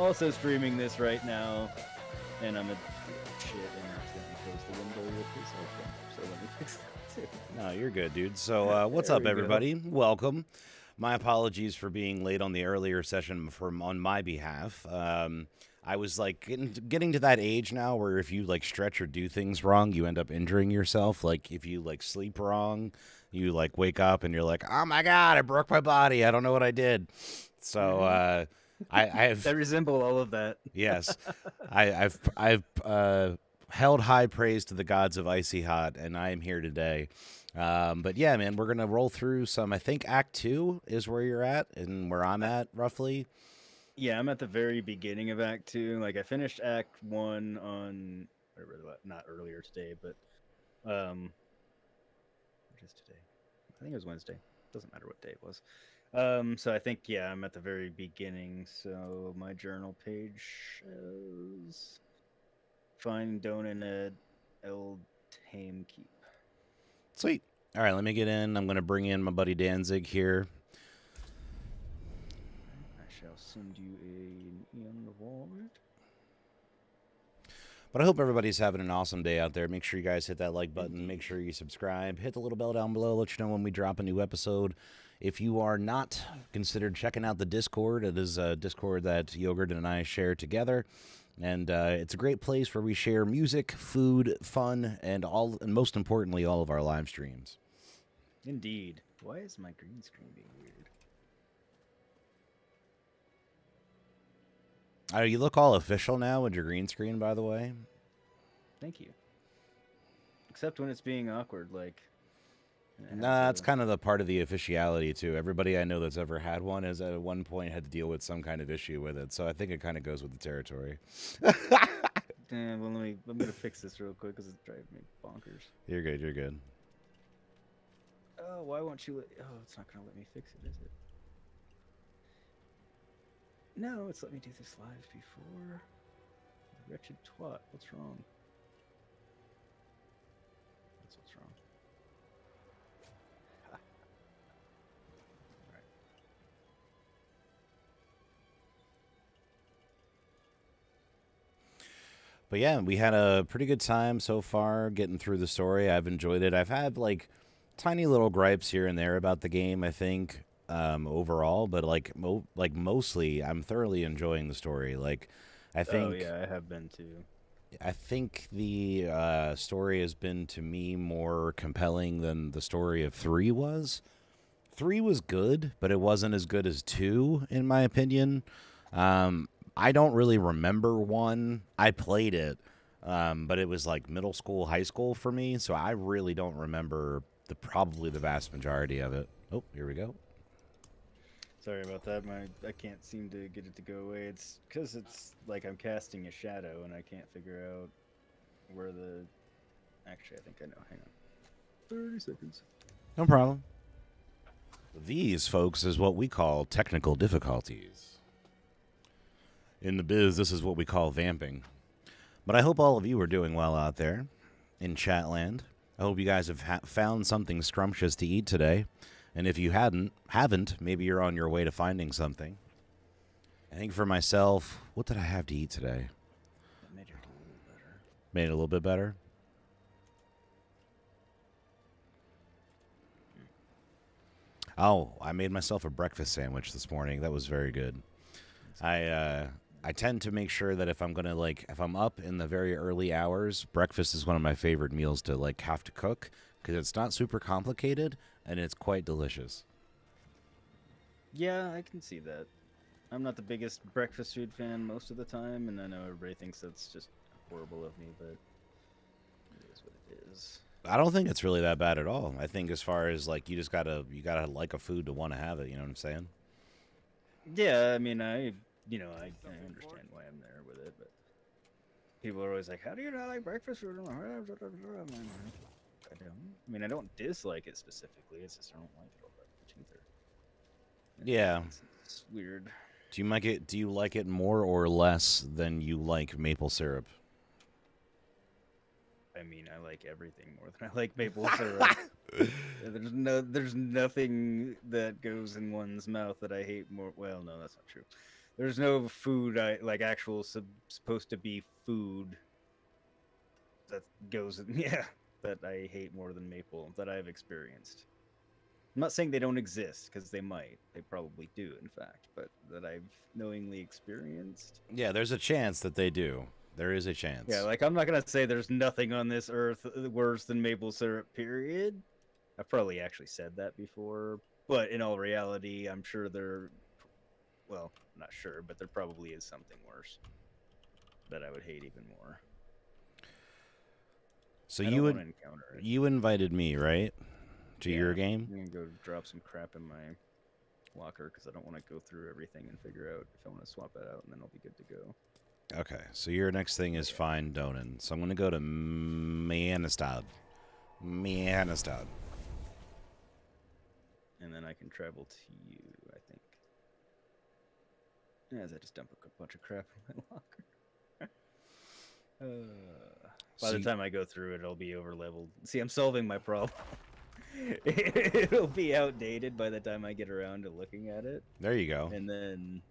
also streaming this right now, and I'm a shit, and accidentally closed the window with this open. So let me fix that too. No, you're good, dude. So, what's There up, we go. everybody? Welcome. My apologies for being late on the earlier session from on my behalf. I was like getting to that age now where if you like stretch or do things wrong, you end up injuring yourself. Like if you like sleep wrong, you like wake up and you're like, oh my god, I broke my body. I don't know what I did. So That I've resemble all of that. yes, I've held high praise to the gods of icy hot, and I am here today. But yeah, man, we're gonna roll through some. I think Act Two is where you're at, and where I'm at roughly. Yeah, I'm at the very beginning of Act Two. Like I finished Act One on whatever, not earlier today, but what is today? I think it was Wednesday. Doesn't matter what day it was. So I think yeah, I'm at the very beginning. So my journal page shows find Donan at El Tame Keep. Sweet. All right, let me get in. I'm gonna bring in my buddy Danzig here. I shall send you an invite. But I hope everybody's having an awesome day out there. Make sure you guys hit that like button. Indeed. Make sure you subscribe. Hit the little bell down below. Let you know when we drop a new episode. If you are not considered checking out the Discord, it is a Discord that Yogurt and I share together. And it's a great place where we share music, food, fun, and most importantly, all of our live streams. Indeed. Why is my green screen being weird? You look all official now with your green screen, by the way. Thank you. Except when it's being awkward, like. Nah, it's kind of the part of the officiality too. Everybody I know that's ever had one has at one point had to deal with some kind of issue with it. So I think it kind of goes with the territory. Well, I'm gonna fix this real quick because it's driving me bonkers. You're good. You're good. Oh, why won't you let? Oh, it's not gonna let me fix it, is it? No, it's let me do this live before. Wretched twat. What's wrong? That's what's wrong. Ha. All right. But yeah, we had a pretty good time so far getting through the story. I've enjoyed it. I've had like tiny little gripes here and there about the game, I think, overall, but like mostly I'm thoroughly enjoying the story. Like I Oh think yeah, I have been too. I think the story has been to me more compelling than the story of 3 was. 3 was good, but it wasn't as good as 2 in my opinion. I don't really remember 1. I played it, but it was like middle school, high school for me, so I really don't remember probably the vast majority of it. Oh, here we go. Sorry about that. I can't seem to get it to go away. It's because it's like I'm casting a shadow and I can't figure out where the. Actually, I think I know. Hang on. 30 seconds. No problem. These, folks, is what we call technical difficulties. In the biz, this is what we call vamping. But I hope all of you are doing well out there in Chatland. I hope you guys have found something scrumptious to eat today. And if you haven't, maybe you're on your way to finding something. I think for myself, what did I have to eat today? That made it a little better. Made it a little bit better? Oh, I made myself a breakfast sandwich this morning. That was very good. I tend to make sure that if I'm gonna if I'm up in the very early hours, breakfast is one of my favorite meals to have to cook because it's not super complicated and it's quite delicious. Yeah, I can see that. I'm not the biggest breakfast food fan most of the time, and I know everybody thinks that's just horrible of me, but it is what it is. I don't think it's really that bad at all. I think as far as you just you gotta like a food to want to have it. You know what I'm saying? Yeah, I mean, I understand why I'm there with it, but people are always like, "How do you not like breakfast food?" I'm like, I don't. I mean, I don't dislike it specifically. It's just I don't like it all that much either. Yeah. It's weird. Do you like it more or less than you like maple syrup? I mean, I like everything more than I like maple syrup. There's nothing that goes in one's mouth that I hate more. Well, no, that's not true. There's no food like actual supposed to be food that goes yeah that I hate more than maple that I've experienced. I'm not saying they don't exist because they might. They probably do, in fact, but that I've knowingly experienced. Yeah, there's a chance that they do. There is a Yeah, chance. like I'm not gonna say there's nothing on this earth worse than maple syrup. Period. I've probably actually said that before, but in all reality, I'm sure there. Well, I'm not sure, but there probably is something worse that I would hate even more. So I don't want to encounter it. you invited me, right? To your game? I'm gonna go drop some crap in my locker because I don't want to go through everything and figure out if I want to swap it out, and then I'll be good to go. Okay, so your next thing is find Donan. So I'm going to go to Mianistad. Mianistad. And then I can travel to you, I think. As I just dump a bunch of crap in my locker. By the time I go through it, it'll be over leveled. See, I'm solving my problem. It'll be outdated by the time I get around to looking at it. There you go. And then...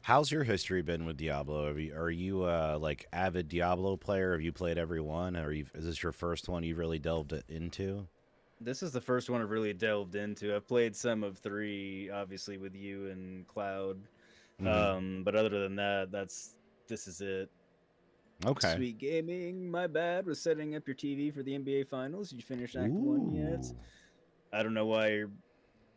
How's your history been with Diablo? Are you like avid Diablo player? Have you played every one? Or is this your first one you've really delved into? This is the first one I've really delved into. I've played some of 3, obviously, with you and Cloud. Mm-hmm. But other than that, this is it. Okay. Sweet gaming. My bad. Was setting up your TV for the NBA Finals. You finished Act 1 yet? I don't know why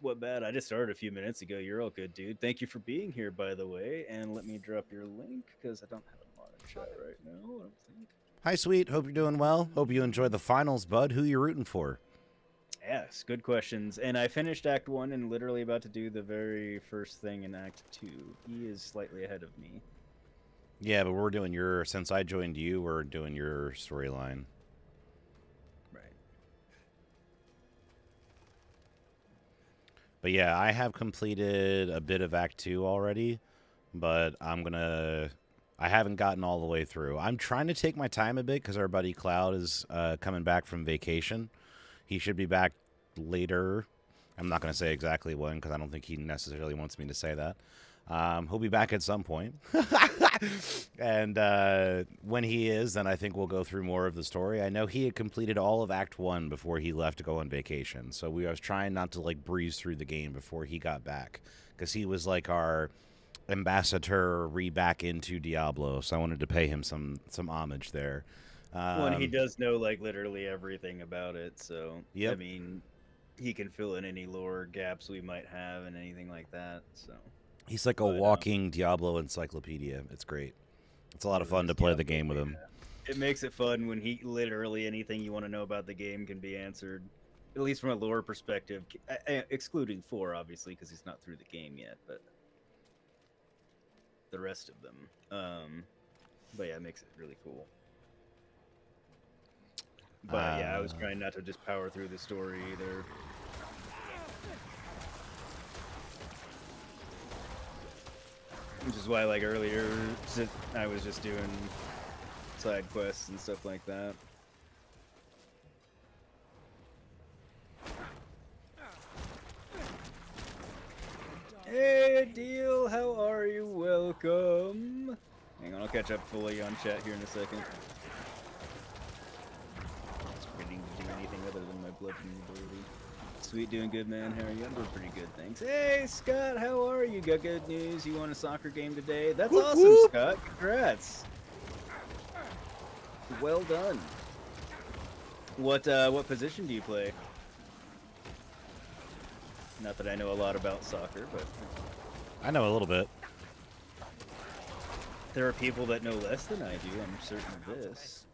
what bad. I just started a few minutes ago. You're all good, dude. Thank you for being here, by the way. And let me drop your link because I don't have a mod in chat right now, I don't think. Hi, Sweet. Hope you're doing well. Hope you enjoyed the finals, bud. Who you rooting for? Yes, good questions. And I finished Act 1 and literally about to do the very first thing in Act 2. He is slightly ahead of me. Yeah, but we're doing since I joined you, we're doing your storyline. Right. But yeah, I have completed a bit of Act 2 already, but I haven't gotten all the way through. I'm trying to take my time a bit because our buddy Cloud is coming back from vacation. He should be back later. I'm not going to say exactly when because I don't think he necessarily wants me to say that. He'll be back at some point. And when he is, then I think we'll go through more of the story. I know he had completed all of Act 1 before he left to go on vacation. So I was trying not to like breeze through the game before he got back because he was like our ambassador back into Diablo. So I wanted to pay him some homage there. Well, and he does know like literally everything about it. So, yep. I mean, he can fill in any lore gaps we might have and anything like that. So he's like a walking Diablo encyclopedia. It's great. It's a lot of fun to play the game with him. It makes it fun when he literally anything you want to know about the game can be answered, at least from a lore perspective, excluding 4, obviously, because he's not through the game yet, but the rest of them. But yeah, it makes it really cool. But yeah, I was trying not to just power through the story either. Which is why, like, earlier, I was just doing side quests and stuff like that. Hey, Deal, how are you? Welcome. Hang on, I'll catch up fully on chat here in a second. Forgetting to do anything other than my bludgeoning ability. Sweet, doing good, man. How are you? I'm doing pretty good, thanks. Hey, Scott, how are you? Got good news? You won a soccer game today? That's awesome, whoop. Scott. Congrats. Well done. What position do you play? Not that I know a lot about soccer, but I know a little bit. There are people that know less than I do. I'm certain of this.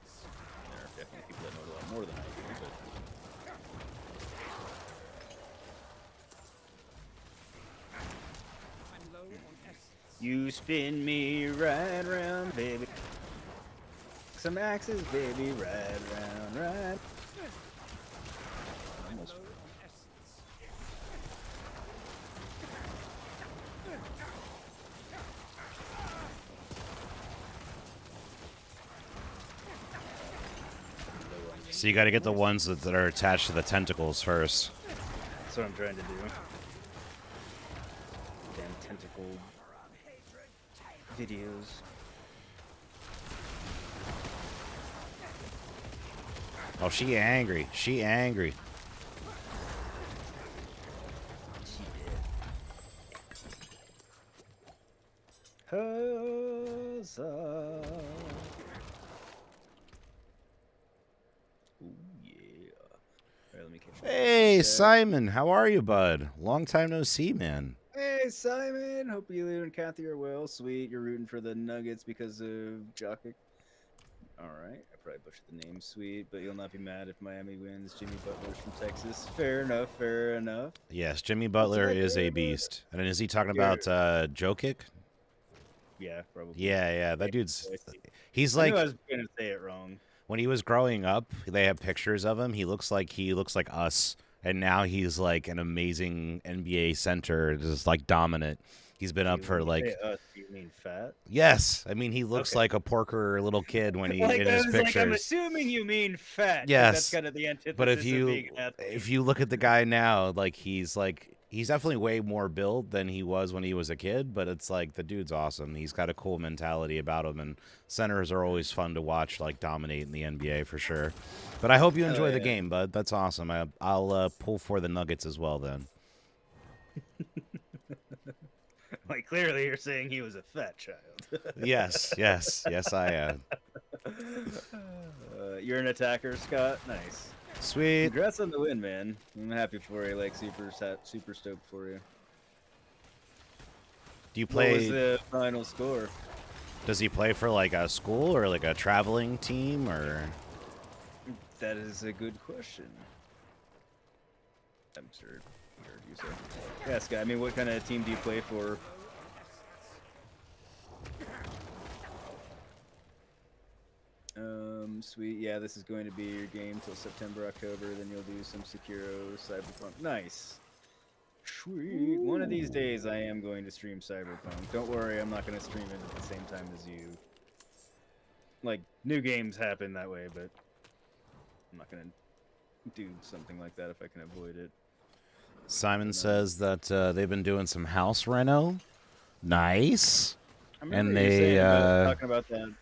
There are definitely people that know a lot more than I do, but. You spin me right round, baby. Some axes, baby, right round, right. Almost. So you got to get the ones that are attached to the tentacles first. That's what I'm trying to do. tentacle videos. Oh, she angry. She angry. Huzzah. Ooh, yeah. All right, let me catch you. Hey, Simon. How are you, bud? Long time no see, man. Hey, Simon. Hope you and Kathy are well. Sweet. You're rooting for the Nuggets because of Jokic. All right. I probably butchered the name, Sweet, but you'll not be mad if Miami wins. Jimmy Butler's from Texas. Fair enough. Fair enough. Yes, Jimmy Butler is a beast. And is he talking about Jokic? Yeah, probably. Yeah, that dude's... He's I like... knew I was going to say it wrong. When he was growing up, they have pictures of him. He looks like us. And now he's like an amazing NBA center, just like dominant. He's been up for like. Say us, do you mean fat? Yes, I mean he looks like a porker little kid when he like, in his pictures. Like, I'm assuming you mean fat. Yes, that's kind of the antithesis. But of being an athlete. if you look at the guy now, he's definitely way more built than he was when he was a kid. But it's like the dude's awesome. He's got a cool mentality about him, and centers are always fun to watch, like dominate in the NBA for sure. But I hope you enjoy the game, bud. That's awesome. I'll pull for the Nuggets as well then. Like, clearly you're saying he was a fat child. Yes, I am. You're an attacker, Scott. Nice. Sweet. Congrats on the win, man. I'm happy for you. Like, super stoked for you. Do you play? What was the final score? Does he play for like a school or like a traveling team or? That is a good question. I'm sure you heard you say. Yeah, Scott. I mean, what kind of team do you play for? Sweet. Yeah, this is going to be your game till September, October. Then you'll do some Sekiro, Cyberpunk. Nice. Sweet. One of these days, I am going to stream Cyberpunk. Don't worry, I'm not going to stream it at the same time as you. Like, new games happen that way, but I'm not going to do something like that if I can avoid it. Simon says that they've been doing some house reno. Nice. And they talking about that.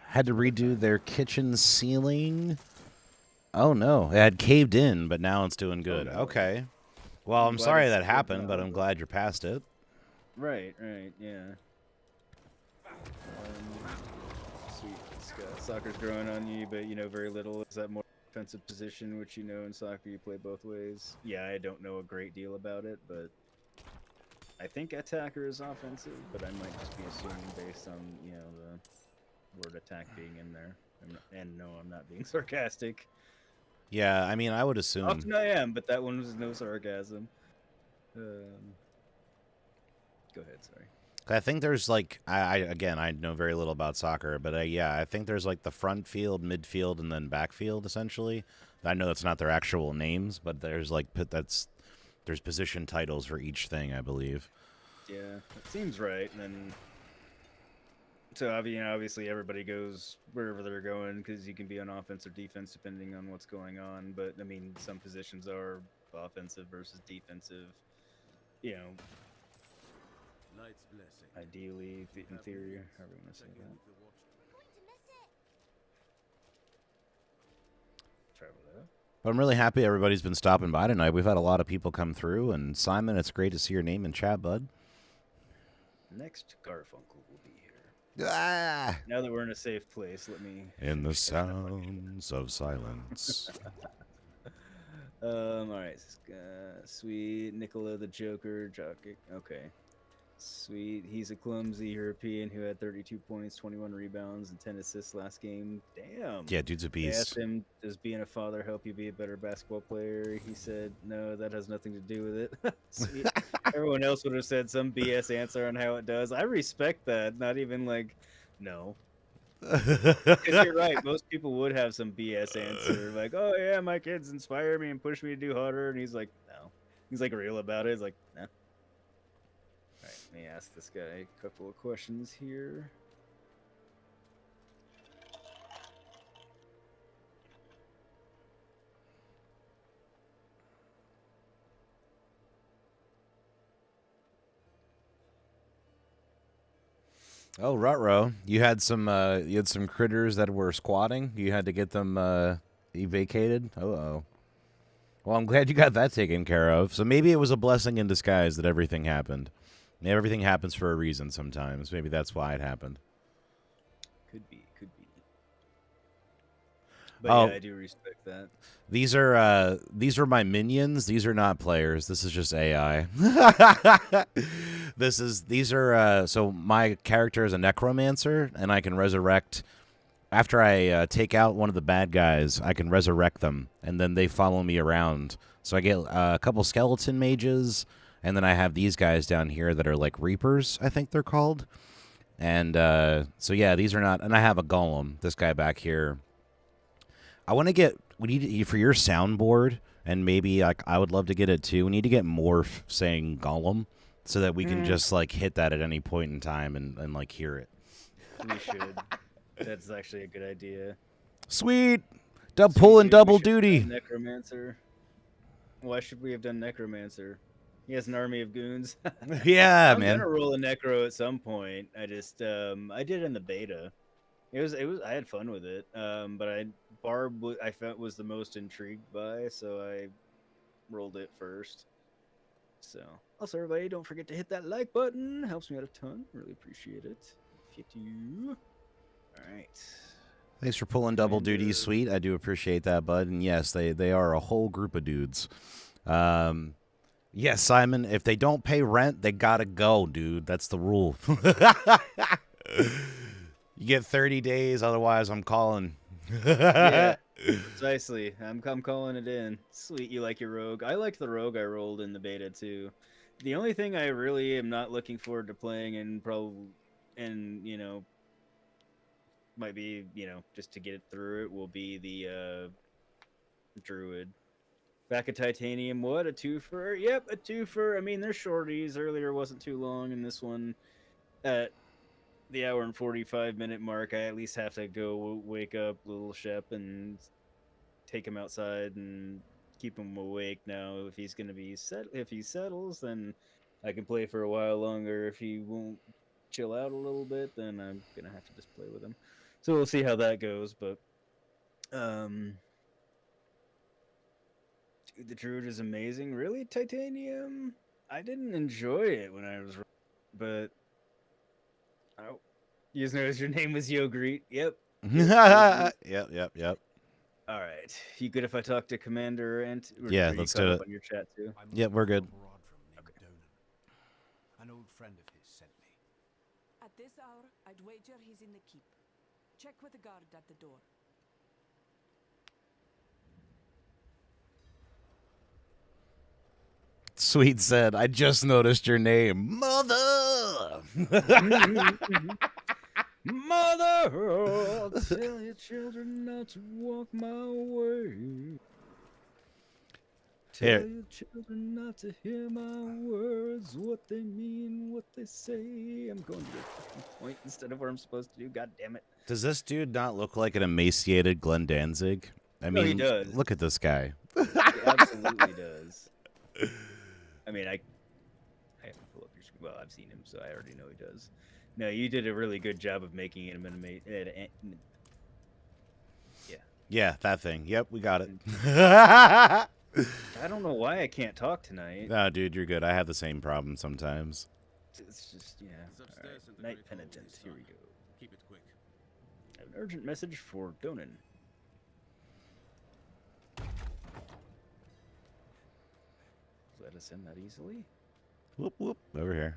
Had to redo their kitchen ceiling. Oh no, it had caved in, but now it's doing good. Oh, no. Okay. Well, I'm sorry that happened, but I'm glad you're past it. Right, yeah. Sweet. Soccer's growing on you, but you know very little. Is that more defensive position, which you know in soccer you play both ways? Yeah, I don't know a great deal about it, but I think attacker is offensive, but I might just be assuming based on, you know, the word attack being in there. And no, I'm not being sarcastic. Yeah, I mean, I would assume. Often I am, but that one was no sarcasm. Go ahead, sorry. I think there's like, I know very little about soccer, but yeah, I think there's like the front field, midfield, and then backfield essentially. I know that's not their actual names, but there's like there's position titles for each thing, I believe. Yeah, it seems right. And then, so obviously everybody goes wherever they're going because you can be on offense or defense depending on what's going on. But I mean, some positions are offensive versus defensive. You know, ideally, in theory, however you want to say that. Travel that. But I'm really happy everybody's been stopping by tonight. We've had a lot of people come through, and Simon, it's great to see your name in chat, bud. Next, Garfunkel will be here. Ah! Now that we're in a safe place, let me... In the sounds of silence. Alright. Sweet. Nicola the Joker. Jokic. Okay. Sweet. He's a clumsy European who had 32 points, 21 rebounds, and 10 assists last game. Damn. Yeah, dude's a beast. I asked him, does being a father help you be a better basketball player? He said, no, that has nothing to do with it. Sweet. Everyone else would have said some BS answer on how it does. I respect that. Not even like, no. Because you're right. Most people would have some BS answer. Like, oh, yeah, my kids inspire me and push me to do harder. And he's like, no. He's like real about it. He's like, no. All right, let me ask this guy a couple of questions here. Oh, Rutro, you had some critters that were squatting. You had to get them evacated. Oh. Well, I'm glad you got that taken care of. So maybe it was a blessing in disguise that everything happened. Maybe everything happens for a reason sometimes. Maybe that's why it happened. Could be. But Oh, yeah, I do respect that. these are my minions. These are not players. This is just AI. So my character is a necromancer, and I can resurrect after I take out one of the bad guys. I can resurrect them, and then they follow me around. So I get a couple skeleton mages, and then I have these guys down here that are like reapers, I think they're called. And so yeah, these are not. And I have a golem. This guy back here. We need for your soundboard, and maybe like I would love to get it too. We need to get Morph saying Golem, so that we can just like hit that at any point in time and like hear it. We should. That's actually a good idea. Sweet, pulling double duty. Necromancer. Why should we have done Necromancer? He has an army of goons. Yeah, I'm man. gonna roll a Necro at some point. I just I did it in the beta. It was I had fun with it. But Barb I felt was the most intrigued by, so I rolled it first. So also everybody, don't forget to hit that like button. Helps me out a ton. Really appreciate it. If you do. All right. Thanks for pulling double duty, sweet. I do appreciate that, bud. And yes, they are a whole group of dudes. Yes, Simon, if they don't pay rent, they gotta go, dude. That's the rule. You get 30 days, otherwise I'm calling. Yeah, precisely. I'm calling it in. Sweet, you like your rogue. I liked the rogue I rolled in the beta too. The only thing I really am not looking forward to playing and might be, just to get it through it will be the druid. Back at Titanium, what? A twofer? Yep, a twofer. I mean, they're shorties. Earlier wasn't too long, and this one at the hour and 45-minute mark, I at least have to go wake up little Shep and take him outside and keep him awake. Now, if he's gonna be if he settles, then I can play for a while longer. If he won't chill out a little bit, then I'm gonna have to just play with him. So we'll see how that goes. But dude, the Druid is amazing. Really, Titanium? I didn't enjoy it when I was, but oh, you just noticed your name was Yogurt. Yep. Yep. All right. You good if I talk to Commander and yeah, let's do it. On your chat too. Yep, we're good. Okay. An old friend of his sent me. At this hour, I'd wager he's in the keep. Check with the guard at the door. Sweet said, I just noticed your name. Mother! Mother, I'll tell your children not to walk my way. Tell your children not to hear my words, what they mean, what they say. I'm going to a point instead of what I'm supposed to do. God damn it. Does this dude not look like an emaciated Glenn Danzig? I mean, he does. Look at this guy. He absolutely does. I mean, I have to pull up your screen. Well, I've seen him, so I already know he does. No, you did a really good job of making him an Yeah, that thing. Yep, we got it. I don't know why I can't talk tonight. No, dude, you're good. I have the same problem sometimes. It's just, yeah. All right. Night Penitent. Here we go. Keep it quick. I have an urgent message for Donan. Let us in that easily. Whoop, whoop. Over here.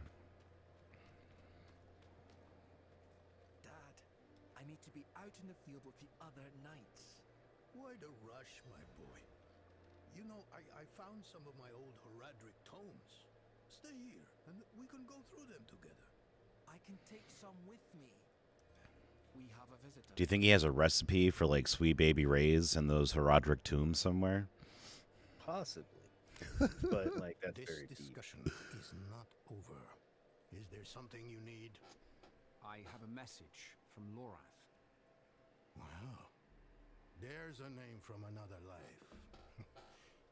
Dad, I need to be out in the field with the other knights. Why the rush, my boy? You know, I found some of my old Horadric tomes. Stay here, and we can go through them together. I can take some with me. We have a visitor. Do you think he has a recipe for, like, Sweet Baby Ray's and those Horadric tombs somewhere? Possibly. But, like, that's very This discussion is not over. Is there something you need? I have a message from Lorath. Wow. There's a name from another life.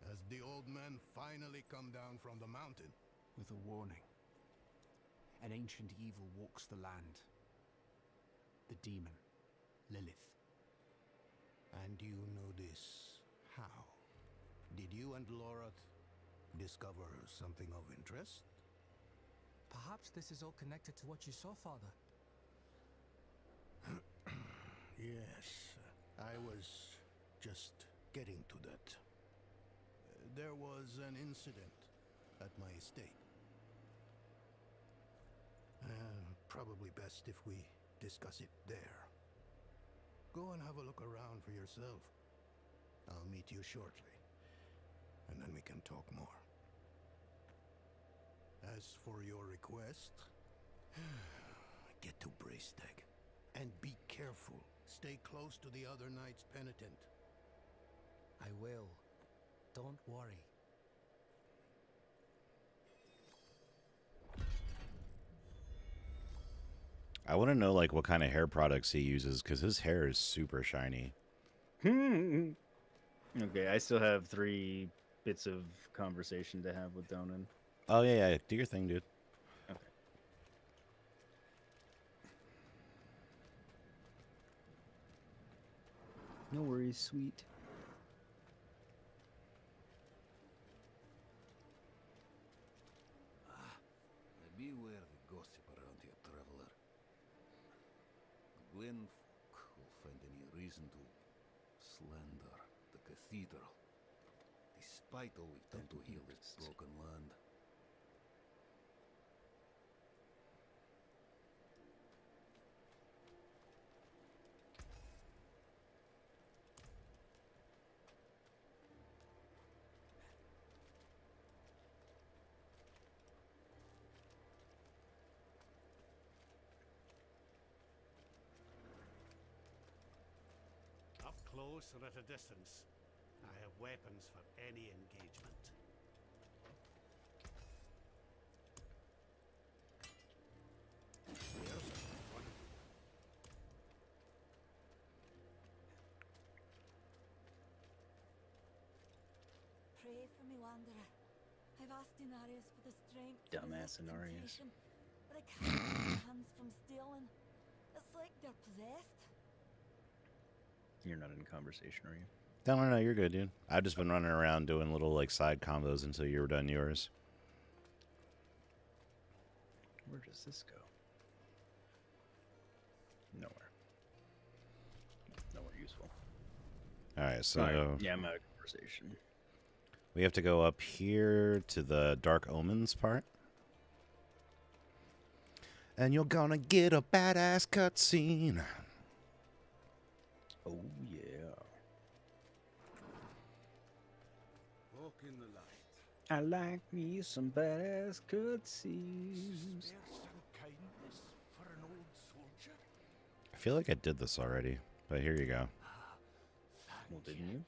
Has the old man finally come down from the mountain? With a warning. An ancient evil walks the land. the demon, Lilith. And you know this how? Did you and Lorath discover something of interest? Perhaps this is all connected to what you saw, Father. Yes, I was just getting to that. There was an incident at my estate. Probably best if we discuss it there. Go and have a look around for yourself. I'll meet you shortly, and then we can talk more. As for your request, get to Bracestag. And be careful. Stay close to the other Knights Penitent. I will. Don't worry. I want to know like what kind of hair products he uses because his hair is super shiny. Okay, I still have 3 bits of conversation to have with Donan. Oh yeah, do your thing, dude. Okay. No worries, sweet. Beware the gossip around here, traveler. The Gwen folk will find any reason to slander the cathedral, despite all we've done to heal this broken land. Up close and at a distance, I have weapons for any engagement. Pray for me, Wanderer. I've asked Denarius for the strength to Dumbass resist Denarius. temptation, but I can't keep my hands from stealing. It's like they're possessed. You're not in conversation, are you? No, you're good, dude. I've just been running around doing little like side combos until you were done yours. Where does this go? Nowhere. Nowhere useful. All right, so Alright, yeah, I'm out of conversation. we have to go up here to the Dark Omens part. And you're gonna get a badass cutscene. Oh yeah. Walk in the light. I like me some badass cutscenes. Spare some kindness for an old soldier? I feel like I did this already, but here you go. Well, didn't you?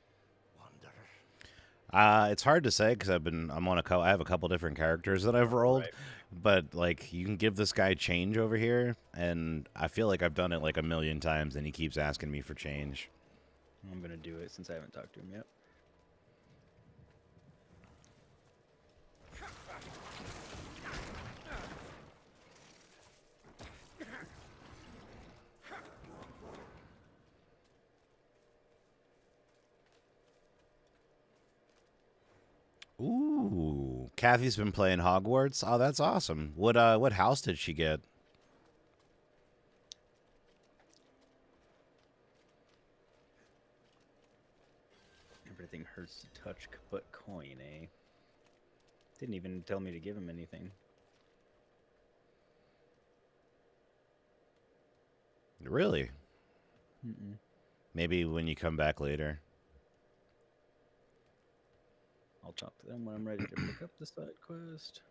Wanderer. It's hard to say because I have a couple different characters that I've rolled, Right. but like you can give this guy change over here, and I feel like I've done it like a million times, and he keeps asking me for change. I'm gonna do it since I haven't talked to him yet. Ooh, Kathy's been playing Hogwarts. Oh, that's awesome. What house did she get? Everything hurts to touch but coin, eh? Didn't even tell me to give him anything. Really? Mm-mm. Maybe when you come back later. I'll talk to them when I'm ready to pick up the side quest.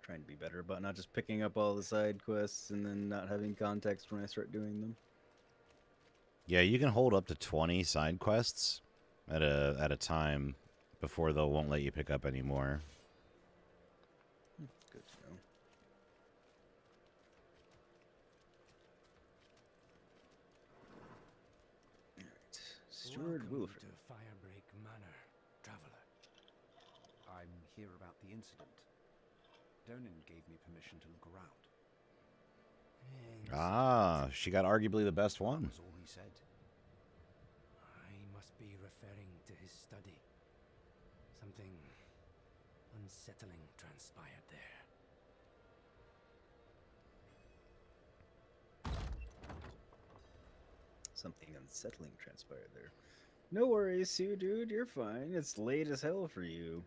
Trying to be better about not just picking up all the side quests and then not having context when I start doing them. Yeah, you can hold up to 20 side quests at a time before they won't let you pick up any more. Good to know. Alright. Steward Welcome Wilfred. to Firebreak Manor, traveler. hear about the incident. Donan gave me permission to look around. Ah, she got arguably the best That one. was all he said. I must be referring to his study. Something unsettling transpired there. Something unsettling transpired there. No worries, Sue, dude. You're fine. It's late as hell for you.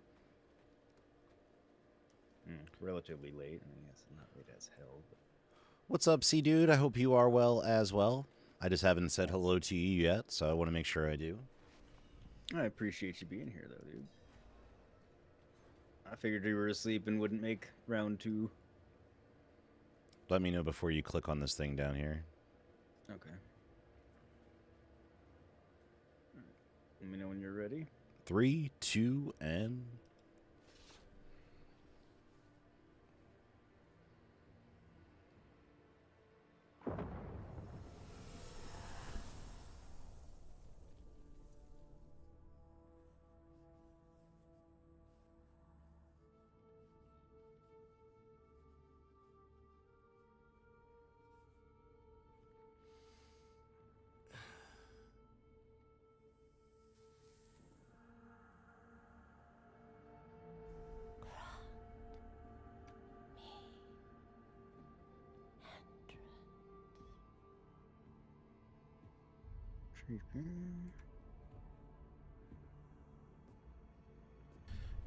Relatively late. I mean, it's not late as hell. But... What's up, C dude? I hope you are well as well. I just haven't said hello to you yet, so I want to make sure I do. I appreciate you being here, though, dude. I figured you were asleep and wouldn't make round 2. Let me know before you click on this thing down here. Okay. Let me know when you're ready. 3, 2, and...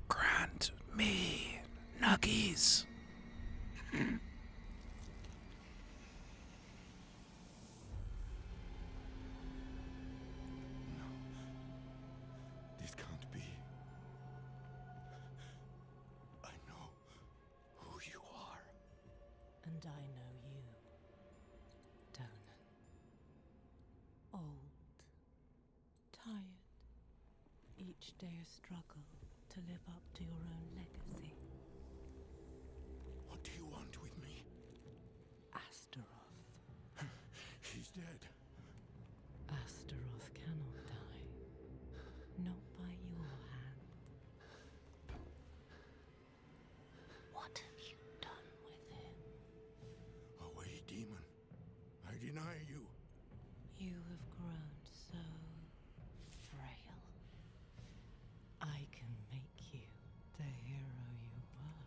Grant me nuggies. This can't be. I know who you are. And I know you, Donan. Old, tired, each day a struggle to live up to your own legacy. What do you want with me? Astaroth. He's dead. Astaroth cannot die. Not by your hand. What have you done with him? Away, demon. I deny you. You have grown so frail. I can make you the hero you were.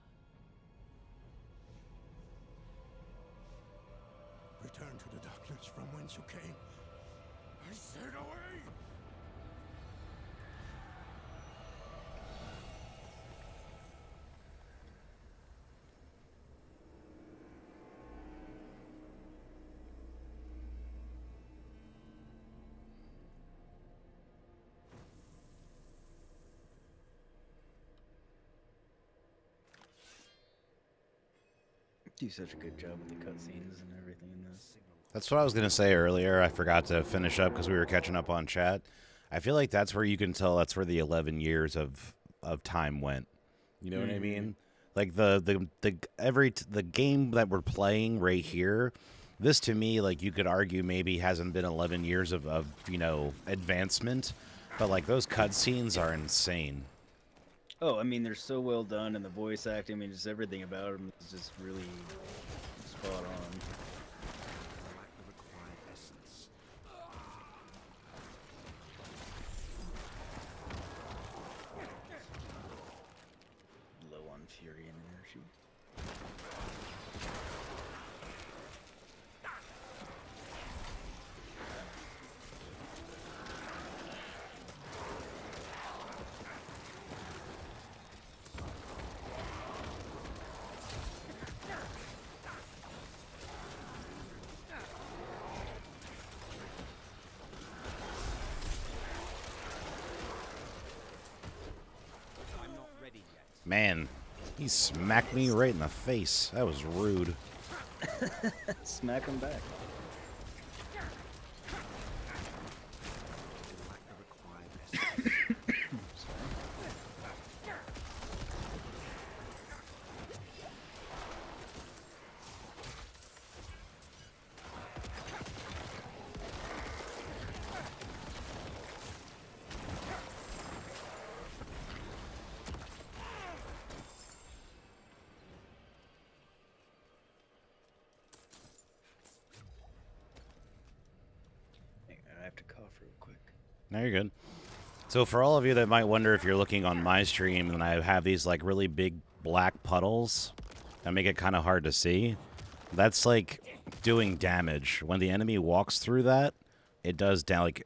Return to the darkness from whence you came. I said away! Do such a good job with the cutscenes and everything in this. That's what I was going to say earlier. I forgot to finish up because we were catching up on chat. I feel like that's where you can tell that's where the 11 years of time went. You know what I mean? Like the game that we're playing right here, this to me, like you could argue maybe hasn't been 11 years of you know, advancement, but like those cutscenes are insane. Oh, I mean, they're so well done, and the voice acting, I mean, just everything about them is just really spot on. Lack the required essence. Low on fury and energy. I'm not ready yet. Man, he smacked me right in the face. That was rude. Smack them back. Lack the required essence. real quick. No, you're good. So for all of you that might wonder if you're looking on my stream and I have these like really big black puddles that make it kind of hard to see, that's like doing damage. When the enemy walks through that, it does damage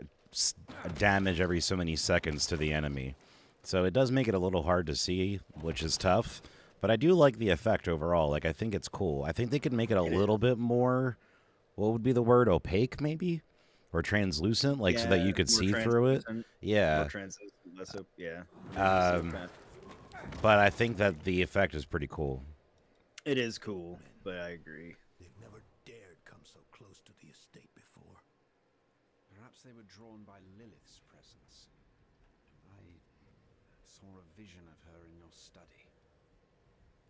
every so many seconds to the enemy. So it does make it a little hard to see, which is tough. But I do like the effect overall. Like, I think it's cool. I think they could make it a little bit more, what would be the word, opaque maybe? Or translucent, like so that you could see through it. Yeah. More translucent, less yeah. But I think that the effect is pretty cool. It is cool, but I agree. They've never dared come so close to the estate before. Perhaps they were drawn by Lilith's presence. I saw a vision of her in your study.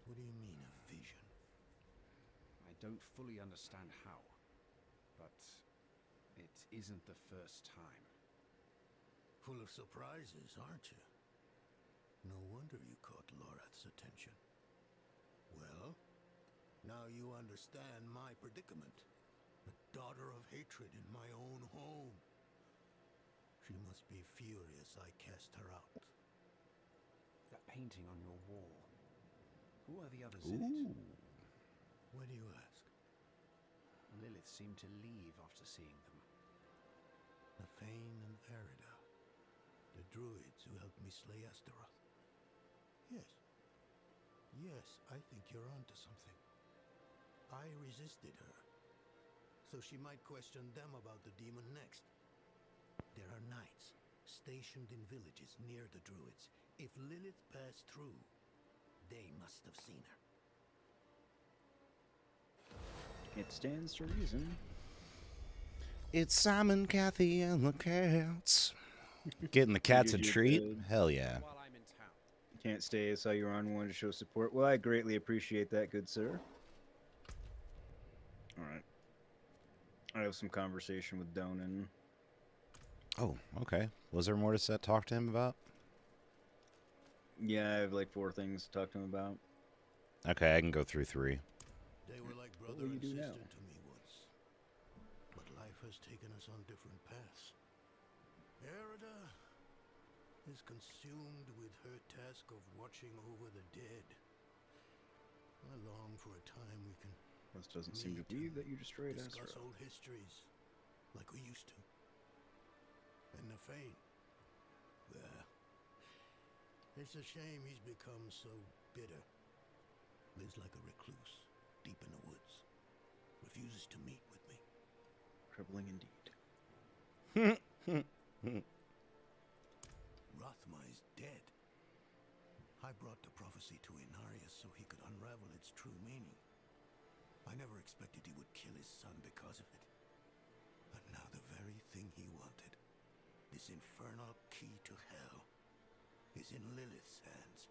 What do you mean, a vision? I don't fully understand how, but it isn't the first time. Full of surprises, aren't you? No wonder you caught Lorath's attention. Well, now you understand my predicament. A daughter of hatred in my own home. She must be furious I cast her out. That painting on your wall. Who are the others in it? Why do you ask? Lilith seemed to leave after seeing them. Nafane and Erida, the druids who helped me slay Astaroth. Yes, I think you're onto something. I resisted her, so she might question them about the demon next. There are knights stationed in villages near the druids. If Lilith passed through, they must have seen her. It stands to reason. It's Simon, Kathy, and the cats. Getting the cats a treat? Hell yeah. While I'm in town. Can't stay. I saw you were on, wanted to show support. Well, I greatly appreciate that, good sir. All right. I have some conversation with Donan. Oh, okay. Was there more to talk to him about? Yeah, I have like 4 things to talk to him about. Okay, I can go through 3. They were like What brother will you and do sister now? to me once. But life has taken us on different paths. Erida is consumed with her task of watching over the dead. I long for a time we can This doesn't seem to believe that you destroyed discuss Azeroth. old histories like we used to. And Nafane, well, it's a shame he's become so bitter. Lives like a recluse, deep in the woods. Refuses to meet with me. Troubling indeed. Rathma is dead. I brought the prophecy to Inarius so he could unravel its true meaning. I never expected he would kill his son because of it. But now the very thing he wanted, this infernal key to hell, is in Lilith's hands.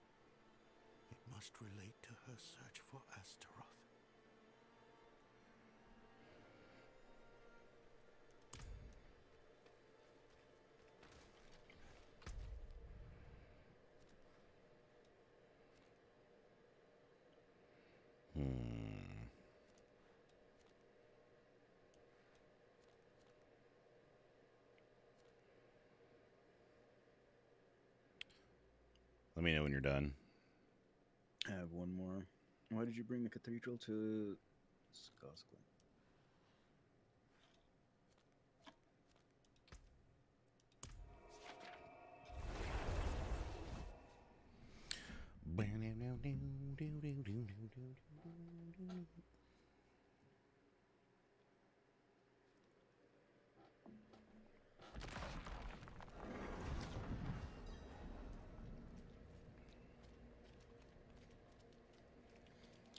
It must relate to her search for Astaroth. Let me know when you're done. I have one more. Why did you bring the cathedral to Skoskland?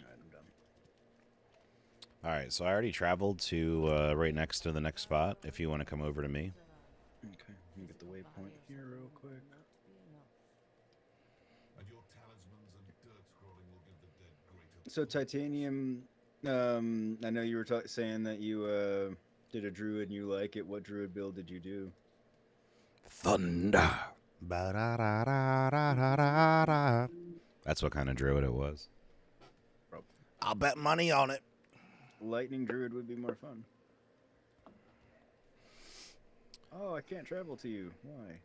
Alright, I'm done. Alright, so I already traveled to right next to the next spot, if you want to come over to me. Okay, let me get the waypoint here real quick. And your talismans and dirt scrolling will give the dead greater. So Titanium, I know you were saying that you did a druid and you like it. What druid build did you do? Thunder. Ba-da-da-da-da-da-da. That's what kind of druid it was. Probably. I'll bet money on it. Lightning druid would be more fun. Oh, I can't travel to you. Why?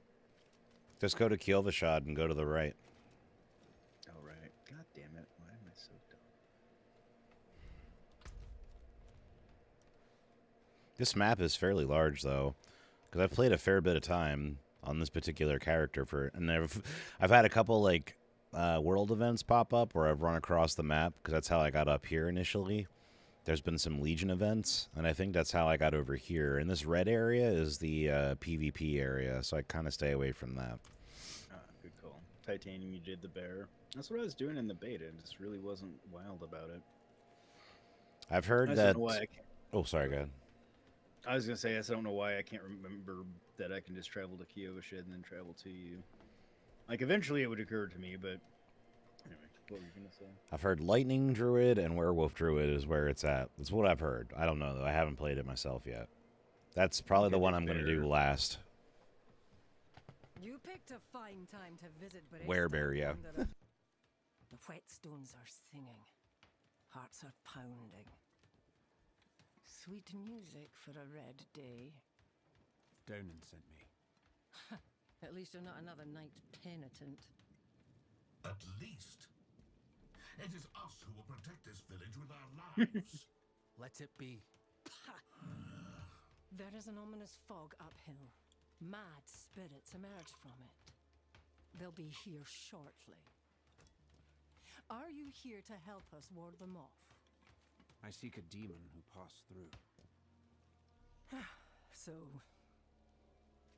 Just go to Kielvashad and go to the right. Oh, right. God damn it. Why am I so dumb? This map is fairly large, though, because I've played a fair bit of time on this particular character and I've had a couple like world events pop up where I've run across the map because that's how I got up here initially. There's been some Legion events, and I think that's how I got over here. And this red area is the PvP area, so I kind of stay away from that. Ah, good call. Titanium, you did the bear. That's what I was doing in the beta. Just really wasn't wild about it. I've heard I that. don't know why I can't. Oh, sorry, go ahead. I was gonna say I just don't know why I can't remember that I can just travel to Kielvashad and then travel to you. Like eventually it would occur to me, but anyway, what were you gonna say? I've heard Lightning Druid and Werewolf Druid is where it's at. That's what I've heard. I don't know, though. I haven't played it myself yet. That's probably the one I'm going to do last. You picked a fine time to visit Werebear, yeah. The whetstones are singing. Hearts are pounding. Sweet music for a red day. Downen sent me. At least you're not another knight penitent. At least. It is us who will protect this village with our lives. Let it be. There is an ominous fog uphill. Mad spirits emerge from it. They'll be here shortly. Are you here to help us ward them off? I seek a demon who passed through. So,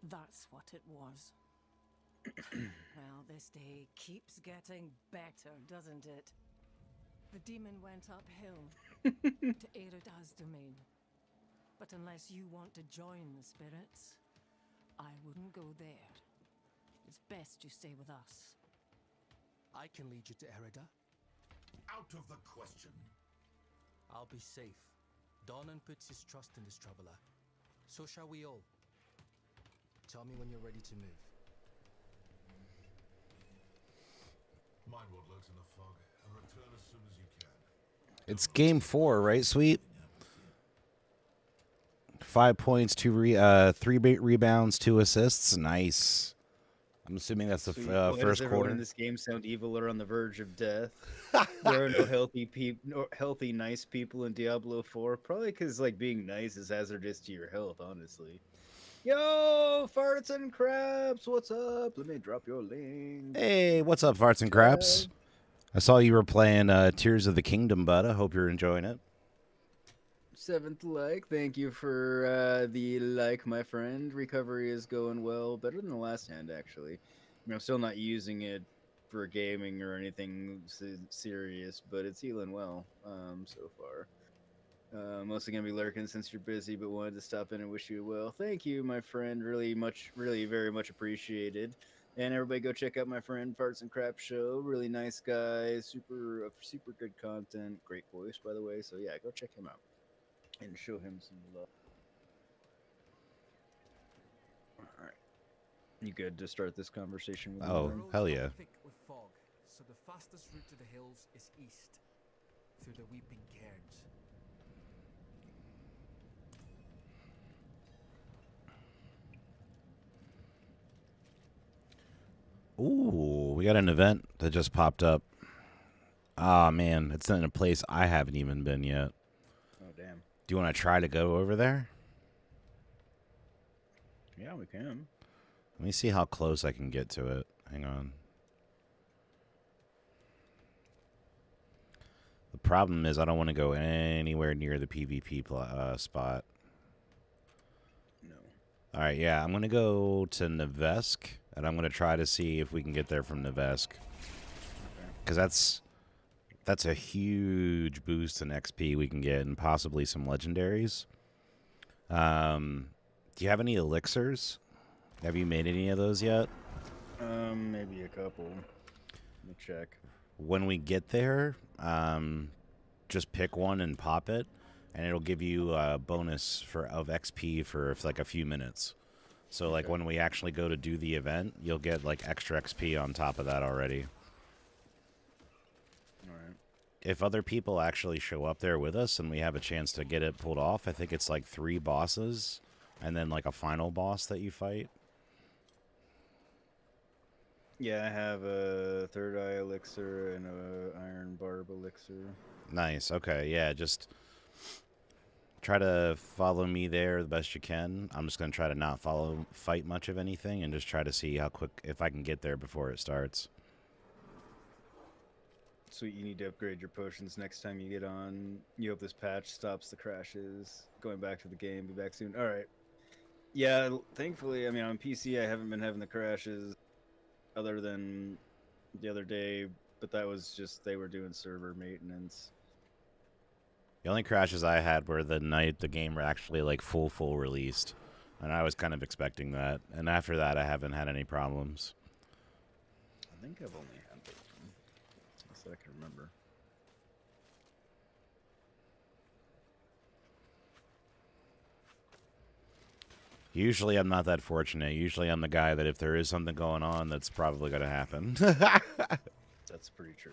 that's what it was. Well, this day keeps getting better, doesn't it? The demon went uphill to Erida's domain. But unless you want to join the spirits, I wouldn't go there. It's best you stay with us. I can lead you to Erida. Out of the question. I'll be safe. Donan puts his trust in this traveler. So shall we all. Tell me when you're ready to move. Mind what lurks in the fog, and return as soon as you can. It's game 4, right, Sweet? 5 points, 3 rebounds, 2 assists. Nice. I'm assuming that's the Sweet. Why first does everyone quarter. in this game sound evil or on the verge of death? There are no healthy, nice people in Diablo 4. Probably because like being nice is hazardous to your health, honestly. Yo, farts and crabs, what's up? Let me drop your link. Hey, what's up, Farts and Craps? I saw you were playing Tears of the Kingdom, bud. I hope you're enjoying it. 7th like. Thank you for the like, my friend. Recovery is going well. Better than the last hand, actually. I mean, I'm still not using it for gaming or anything serious, but it's healing well so far. Mostly going to be lurking since you're busy, but wanted to stop in and wish you well. Thank you, my friend. Really, very much appreciated. And everybody go check out my friend Farts and Crap Show. Really nice guy. Super good content. Great voice, by the way. So yeah, go check him out. And show him some love. Alright. You good to start this conversation with me? Oh, hell yeah. Thick with fog, so the fastest route to the hills is east, through the Weeping Cairns. Ooh, we got an event that just popped up. Ah, man, it's in a place I haven't even been yet. Oh, damn. Do you want to try to go over there? Yeah, we can. Let me see how close I can get to it. Hang on. The problem is I don't want to go anywhere near the PvP spot. No. All right, yeah, I'm going to go to Nevesk, and I'm going to try to see if we can get there from Nevesk. Because that's a huge boost in XP we can get, and possibly some legendaries. Do you have any elixirs? Have you made any of those yet? Maybe a couple. Let me check. When we get there, just pick one and pop it, and it'll give you a bonus of XP for like a few minutes. So like when we actually go to do the event, you'll get like extra XP on top of that already. Alright. If other people actually show up there with us and we have a chance to get it pulled off, I think it's like 3 bosses And then like a final boss that you fight. Yeah, I have a third eye elixir and a iron barb elixir. Nice. Okay. Yeah. Just try to follow me there the best you can. I'm just gonna try to not fight much of anything, and just try to see how quick if I can get there before it starts. Sweet, you need to upgrade your potions next time you get on. You hope this patch stops the crashes. Going back to the game, be back soon. All right. Yeah, thankfully, I mean, on PC, I haven't been having the crashes other than the other day, but that was just they were doing server maintenance. The only crashes I had were the night the game were actually like full released, and I was kind of expecting that. And after that, I haven't had any problems. I think I've only had one, so I can remember. Usually I'm not that fortunate. Usually I'm the guy that if there is something going on, that's probably going to happen. That's pretty true.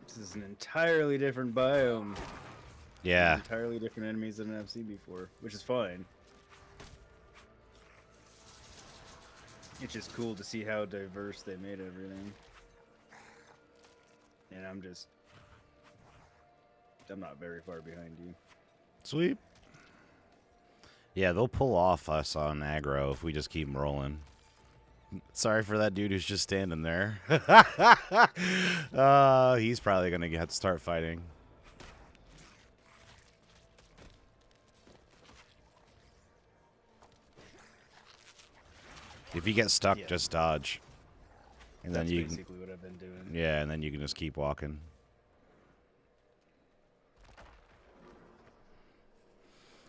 This is an entirely different biome. Yeah. Entirely different enemies than I've seen before, which is fine. It's just cool to see how diverse they made everything. And I'm not very far behind you. Sweet. Yeah, they'll pull off us on aggro if we just keep rolling. Sorry for that dude who's just standing there. He's probably going to have to start fighting. If you get stuck, just dodge. And That's then you basically what I've been doing. Yeah, and then you can just keep walking.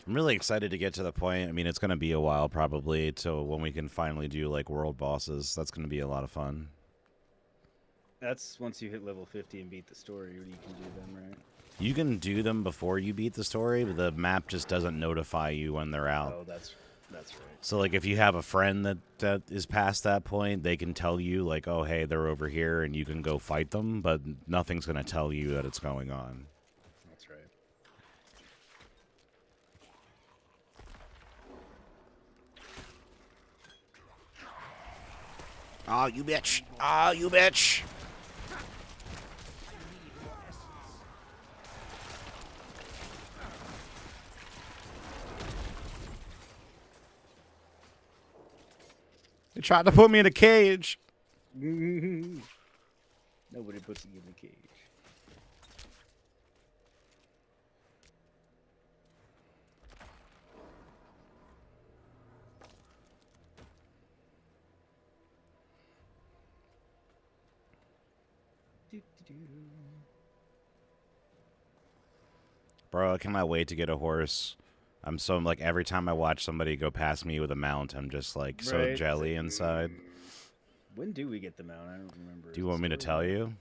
I'm really excited to get to the point. I mean, it's going to be a while probably till when we can finally do like world bosses. That's going to be a lot of fun. That's once you hit level 50 and beat the story, you can do them, right? You can do them before you beat the story, but the map just doesn't notify you when they're out. Oh, that's right. So like if you have a friend that is past that point, they can tell you like, oh hey, they're over here, and you can go fight them, but nothing's going to tell you that it's going on. That's right. Oh, you bitch. Oh, you bitch. They tried to put me in a cage. Nobody puts you in a cage. Bro, I cannot wait to get a horse. I'm so like every time I watch somebody go past me with a mount, I'm just like so jelly inside. When do we get the mount? I don't remember. Do you want me to tell you?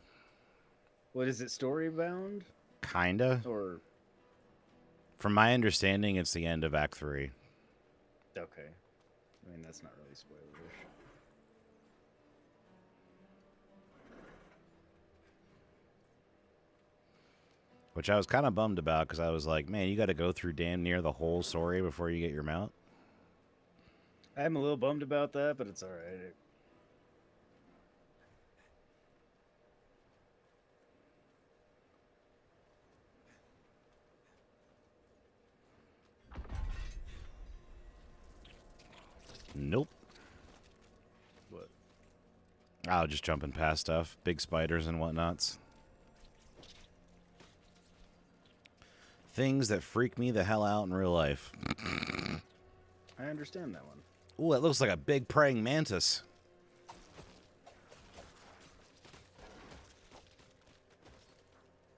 What is it, story bound? Kinda. Or from my understanding, it's the end of Act 3. Okay. I mean, that's not really spoilerish. Which I was kind of bummed about because I was like, man, you got to go through damn near the whole story before you get your mount. I'm a little bummed about that, but it's alright. Nope. What? Oh, just jumping past stuff. Big spiders and whatnots. Things that freak me the hell out in real life. I understand that one. Ooh, it looks like a big praying mantis.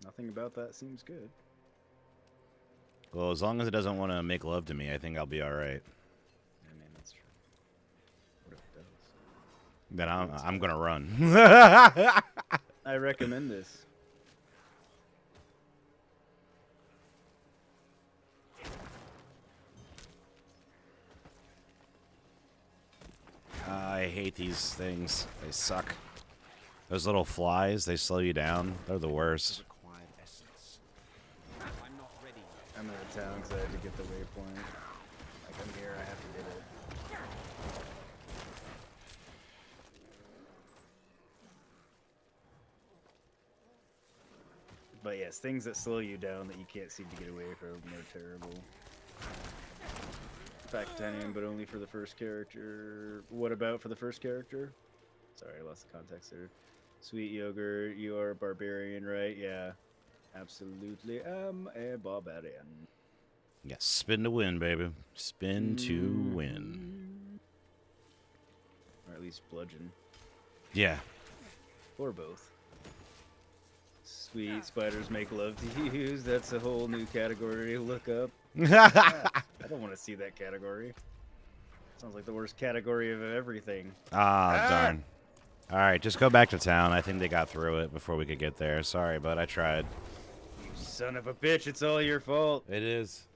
Nothing about that seems good. Well, as long as it doesn't want to make love to me, I think I'll be all right. I mean, that's true. What if it does? Then I'm gonna run. I recommend this. I hate these things. They suck. Those little flies, they slow you down. They're the worst. I'm in the town because I had to get the waypoint. Like, I'm here, I have to get it. But yes, things that slow you down that you can't seem to get away from are terrible. Factanium, but only for the first character. What about for the first character? Sorry, I lost the context there. Sweet yogurt, you are a barbarian, right? Yeah, absolutely. I'm a barbarian. Yes, spin to win, baby. Spin to win. Or at least bludgeon. Yeah. Or both. Sweet spiders make love to use. That's a whole new category to look up. I don't want to see that category. Sounds like the worst category of everything. Darn. All right, just go back to town. I think they got through it before we could get there. Sorry, but I tried. You son of a bitch, it's all your fault. It is.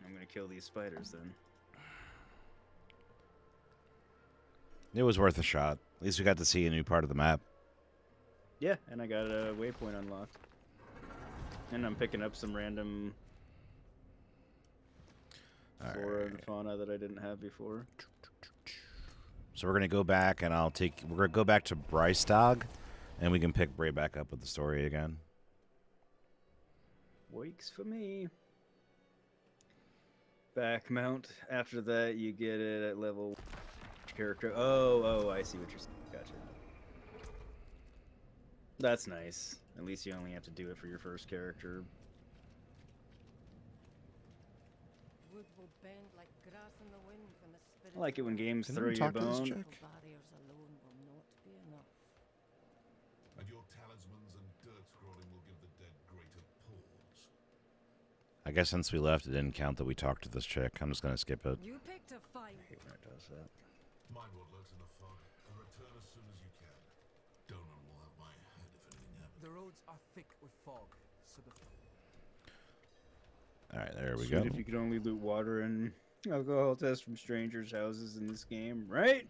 I'm gonna kill these spiders then. It was worth a shot. At least we got to see a new part of the map. Yeah, and I got a waypoint unlocked. And I'm picking up some random flora and fauna that I didn't have before. So we're gonna go back, and we're gonna go back to Brystog, and we can pick Bray back up with the story again. Works for me. Back mount. After that, you get it at level character. Oh, I see what you're saying. Gotcha. That's nice. At least you only have to do it for your first character. Wood will bend like grass in the wind when the spirit I like it when games Didn't throw we you a talk to this bone. chick? barriers alone will not be enough. And your talismans and dirt scrolling will give the dead greater pause. I guess since we left, it didn't count that we talked to this chick. I'm just gonna skip it. You picked a fight. I hate when it does that. Mine will lurk in the fog, and return as soon as you can. Donan will have my head if anything happens. The roads are thick with fog, so the All right, there we Sweet go. if you could only loot water and alcohol tests from strangers' houses in this game, right?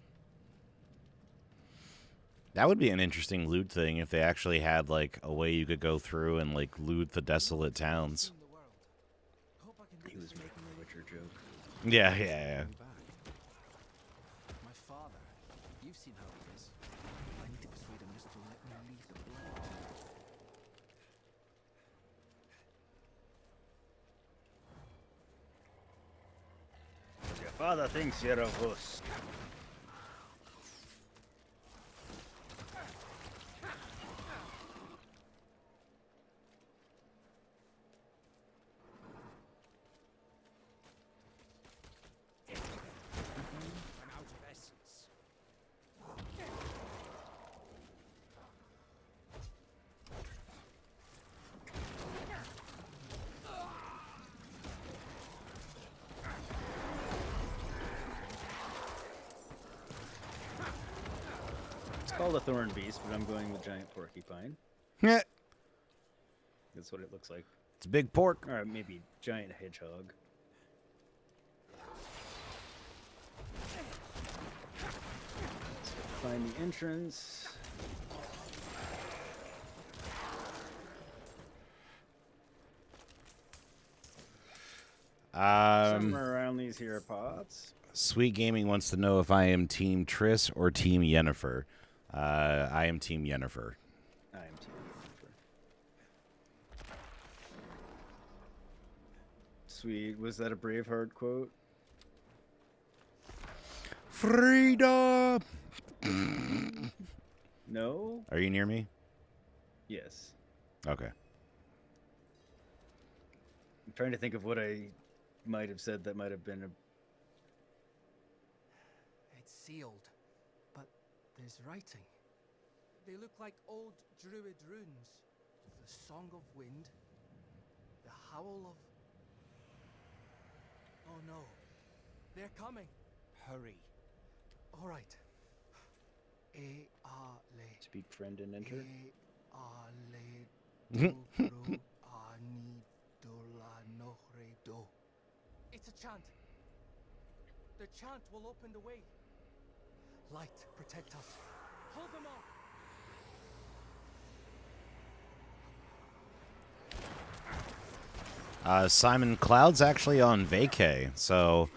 That would be an interesting loot thing if they actually had like a way you could go through and like loot the desolate towns. He was making a Witcher joke. Yeah. My father, you've seen how he is. I need to persuade him just to let me leave the blood. Your father thinks you're a wuss. I'm out of essence. It's called a thorn beast, but I'm going with giant porcupine. Yeah. That's what it looks like. It's a big pork. Or maybe giant hedgehog. Find the entrance. Somewhere around these here pots. Sweet Gaming wants to know if I am Team Triss or Team Yennefer. I am Team Yennefer. I am Team Yennefer. Sweet. Was that a Braveheart quote? Freedom! No? Are you near me? Yes. Okay. I'm trying to think of what I might have said that might have been a... It's sealed, but there's writing. They look like old druid runes. The song of wind, the howl of... Oh no, they're coming. Hurry. All right. Speak friend and enter. It's a chant. The chant will open the way. Light, protect us. Hold them off. Simon Cloud's actually on vacay, so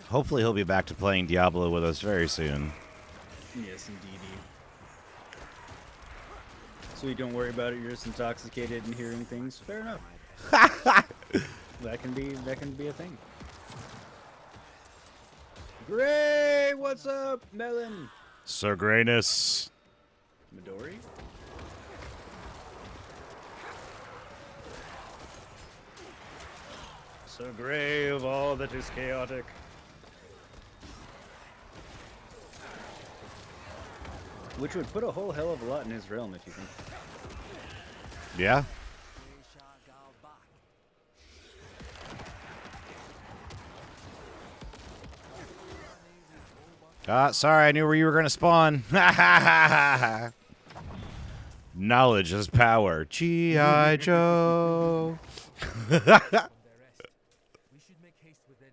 hopefully he'll be back to playing Diablo with us very soon. Yes, indeedy. So you don't worry about it. You're just intoxicated and hearing things. Fair enough. that can be a thing. Gray, what's up, Melon? Sir Grayness. Midori. So gray of all that is chaotic. Which would put a whole hell of a lot in his realm, if you think. Yeah. Sorry, I knew where you were going to spawn. Knowledge is power. G.I. Joe. We should make haste within.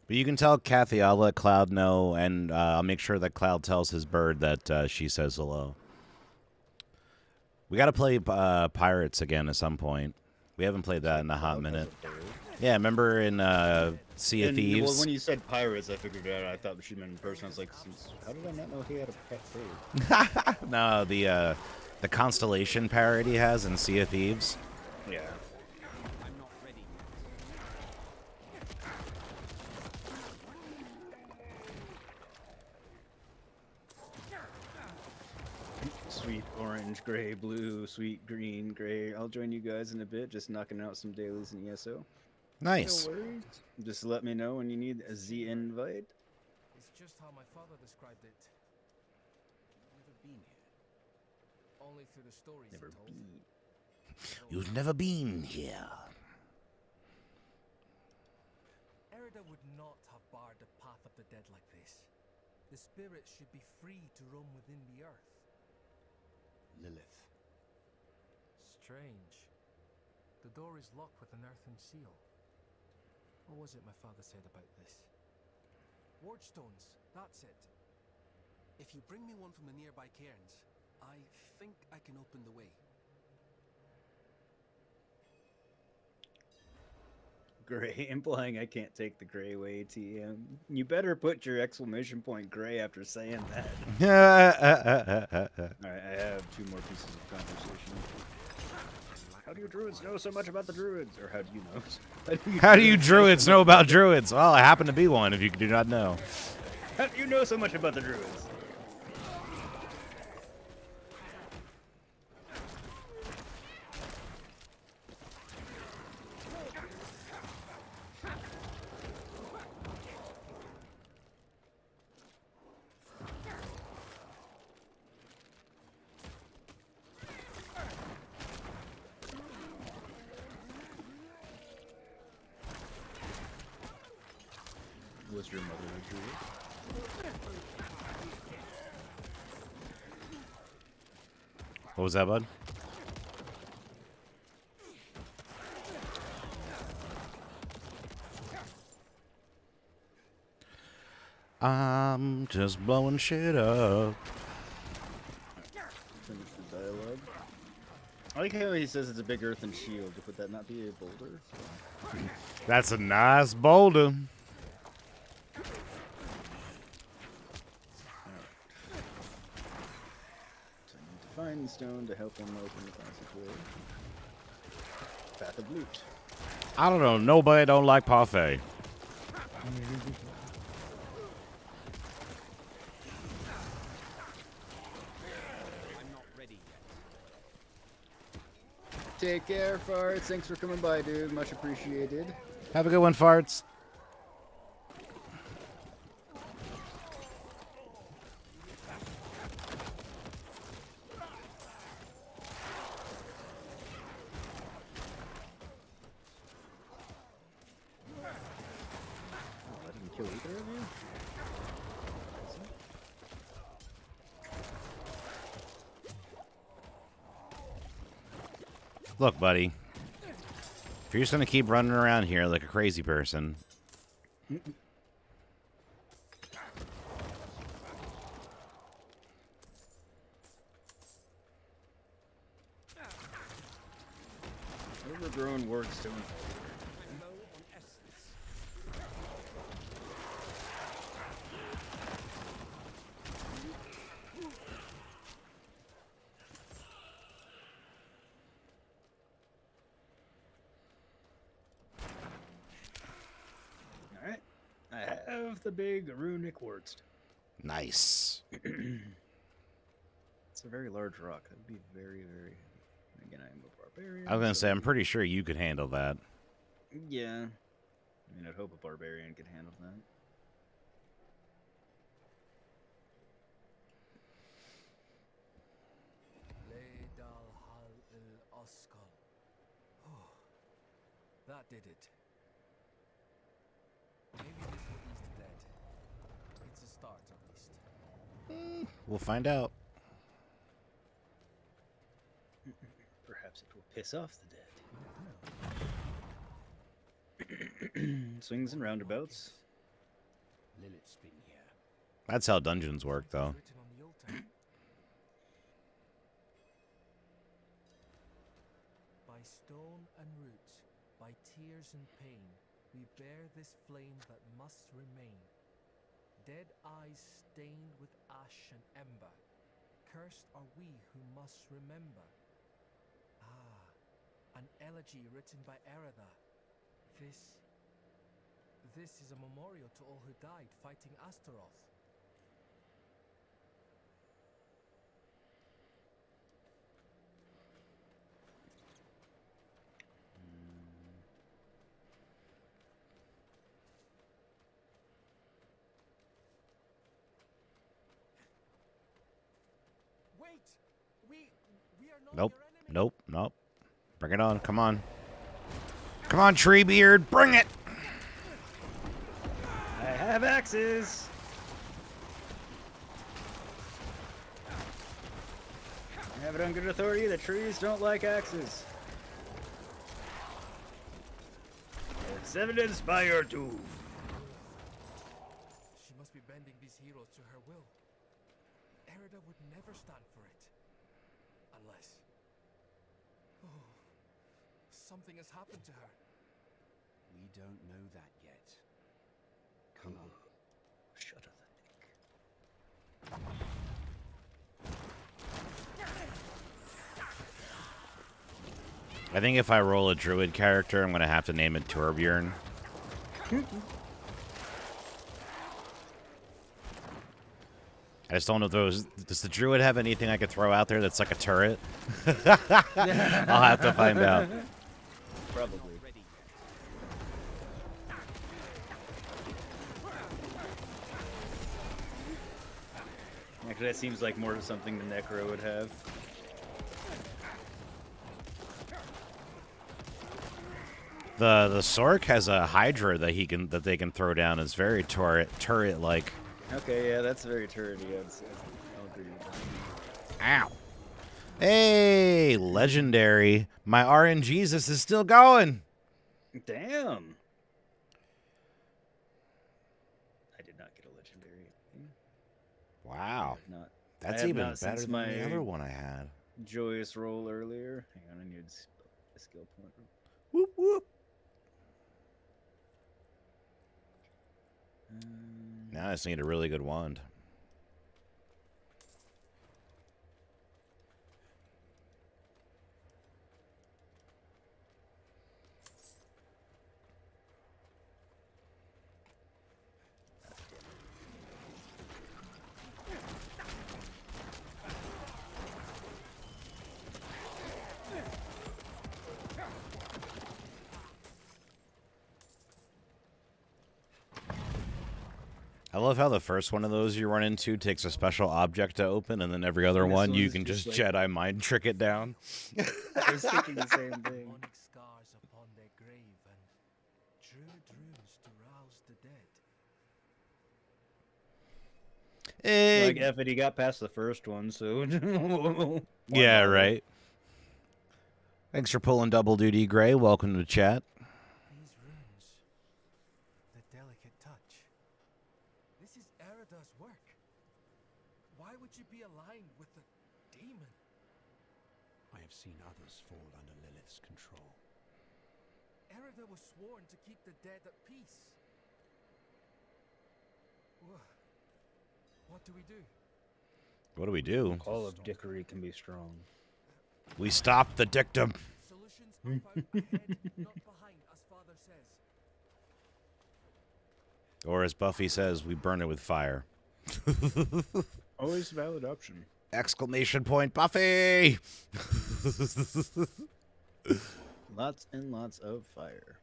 But you can tell Kathy, I'll let Cloud know, and I'll make sure that Cloud tells his bird that she says hello. We got to play Pirates again at some point. We haven't played that in a hot minute. Yeah, remember in Sea of Thieves? Well, when you said pirates, I figured it out. I thought she meant in person. I was like, how did I not know he had a pet bird? No, the Constellation parrot he has in Sea of Thieves. Yeah. I'm not ready. Sweet orange, gray, blue, sweet green, gray. I'll join you guys in a bit, just knocking out some dailies in ESO. Nice. No worries. Just let me know when you need a Z invite. It's just how my father described it. Never been here. Only through the stories Never he told. been. You've never been here. Erida would not have barred the path of the dead like this. The spirits should be free to roam within the earth. Lilith. Strange. The door is locked with an earthen seal. What was it my father said about this? Ward stones, that's it. If you bring me one from the nearby cairns, I think I can open the way. Gray, implying I can't take the gray way, TM. You better put your exclamation point gray after saying that. Alright, I have 2 more pieces of conversation. How do you druids know so much about the druids? Or how do you know? How do you druids know about druids? Well, I happen to be one if you do not know. How do you know so much about the druids? Was your mother a druid? What was that, bud? I'm just blowing shit up. Finish the dialogue. I like how he says it's a big earthen shield. Would that not be a boulder? That's a nice boulder. Find the stone to help him open the passageway. Path of loot. I don't know. Nobody don't like parfait. I'm not ready yet. Take care, Farts. Thanks for coming by, dude. Much appreciated. Have a good one, farts. Kill either of you? Look, buddy. If you're just gonna keep running around here like a crazy person. Overgrown works too. Alright. I have the big runic wordstone. Nice. It's a very large rock. That would be very, very heavy. Again, I am a barbarian. I was gonna say, I'm pretty sure you could handle that. Yeah. I mean, I'd hope a barbarian could handle that. That did it. Maybe this will ease the dead. It's a start, at least. We'll find out. Perhaps it will piss off the dead. Swings and roundabouts. Lilith's been here. That's how dungeons work, though. Written on the altar. By stone and root, by tears and pain, we bear this flame that must remain. Dead eyes stained with ash and ember, cursed are we who must remember. Ah, an elegy written by Erida. This is a memorial to all who died fighting Astaroth. Wait! We are not Nope. your enemy. Nope. Nope. Bring it on. Come on. Come on, Treebeard. Bring it. I have axes. I have it on good authority that trees don't like axes. It's evidenced by your doom. She must be bending these heroes to her will. Erida would never stand for it. Unless... Oh, something has happened to her. We don't know that yet. Come on. Shut up. I think if I roll a druid character, I'm going to have to name it Torbjorn. I just don't know if does the druid have anything I could throw out there that's like a turret? I'll have to find out. Probably. Actually, that seems like more something the Necro would have. The Sork has a Hydra that they can throw down. It's very turret like. Okay, yeah, that's very turrety. I'll agree with that. Ow. Hey, legendary. My RNGesus is still going. Damn. I did not get a legendary. Wow. Not. That's have even not better since than my the other one I had. joyous roll earlier. Hang on, I need a skill point. Whoop, whoop. Now I just need a really good wand. I love how the first one of those you run into takes a special object to open, and then every other one you can just Jedi mind trick it down. I was thinking the same thing. Demonic scars upon their grave and druid runes to rouse the dead. Hey. Like F it, he got past the first one, so Yeah, right. Thanks for pulling double duty, Gray. Welcome to chat. These runes. The delicate touch. This is Erida's work. Why would you be aligned with the demon? I have seen others fall under Lilith's control. Erida was sworn to keep the dead at peace. What do we do? What do we do? All of dickery can be strong. We stop the dictum. Solutions are found ahead, not behind, as Father says. Or as Buffy says, we burn it with fire. Always a valid option. Exclamation point, Buffy! Lots and lots of fire.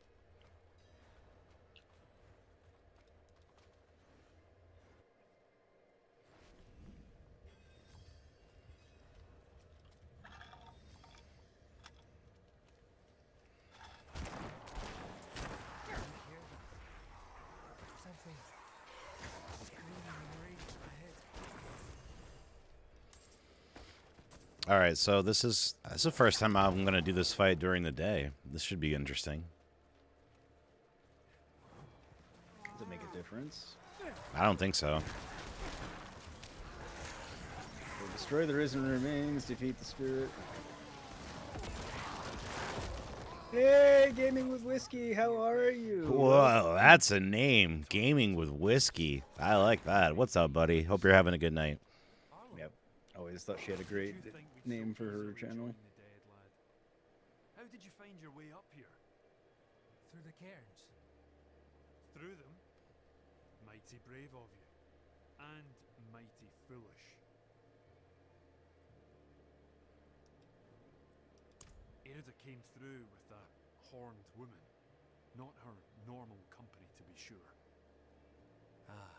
Something screaming in rage ahead. All right, so this is the first time I'm going to do this fight during the day. This should be interesting. Does it make a difference? I don't think so. So destroy the risen remains, defeat the spirit. Hey, Gaming with Whiskey, how are you? Whoa, that's a name. Gaming with Whiskey. I like that. What's up, buddy? Hope you're having a good night. Yep. Always thought she had a great name for her channel. How did you find your way up here? Through the cairns. Through them? Mighty brave of you. And mighty foolish. Erida came through with a horned woman. Not her normal company, to be sure. Ah.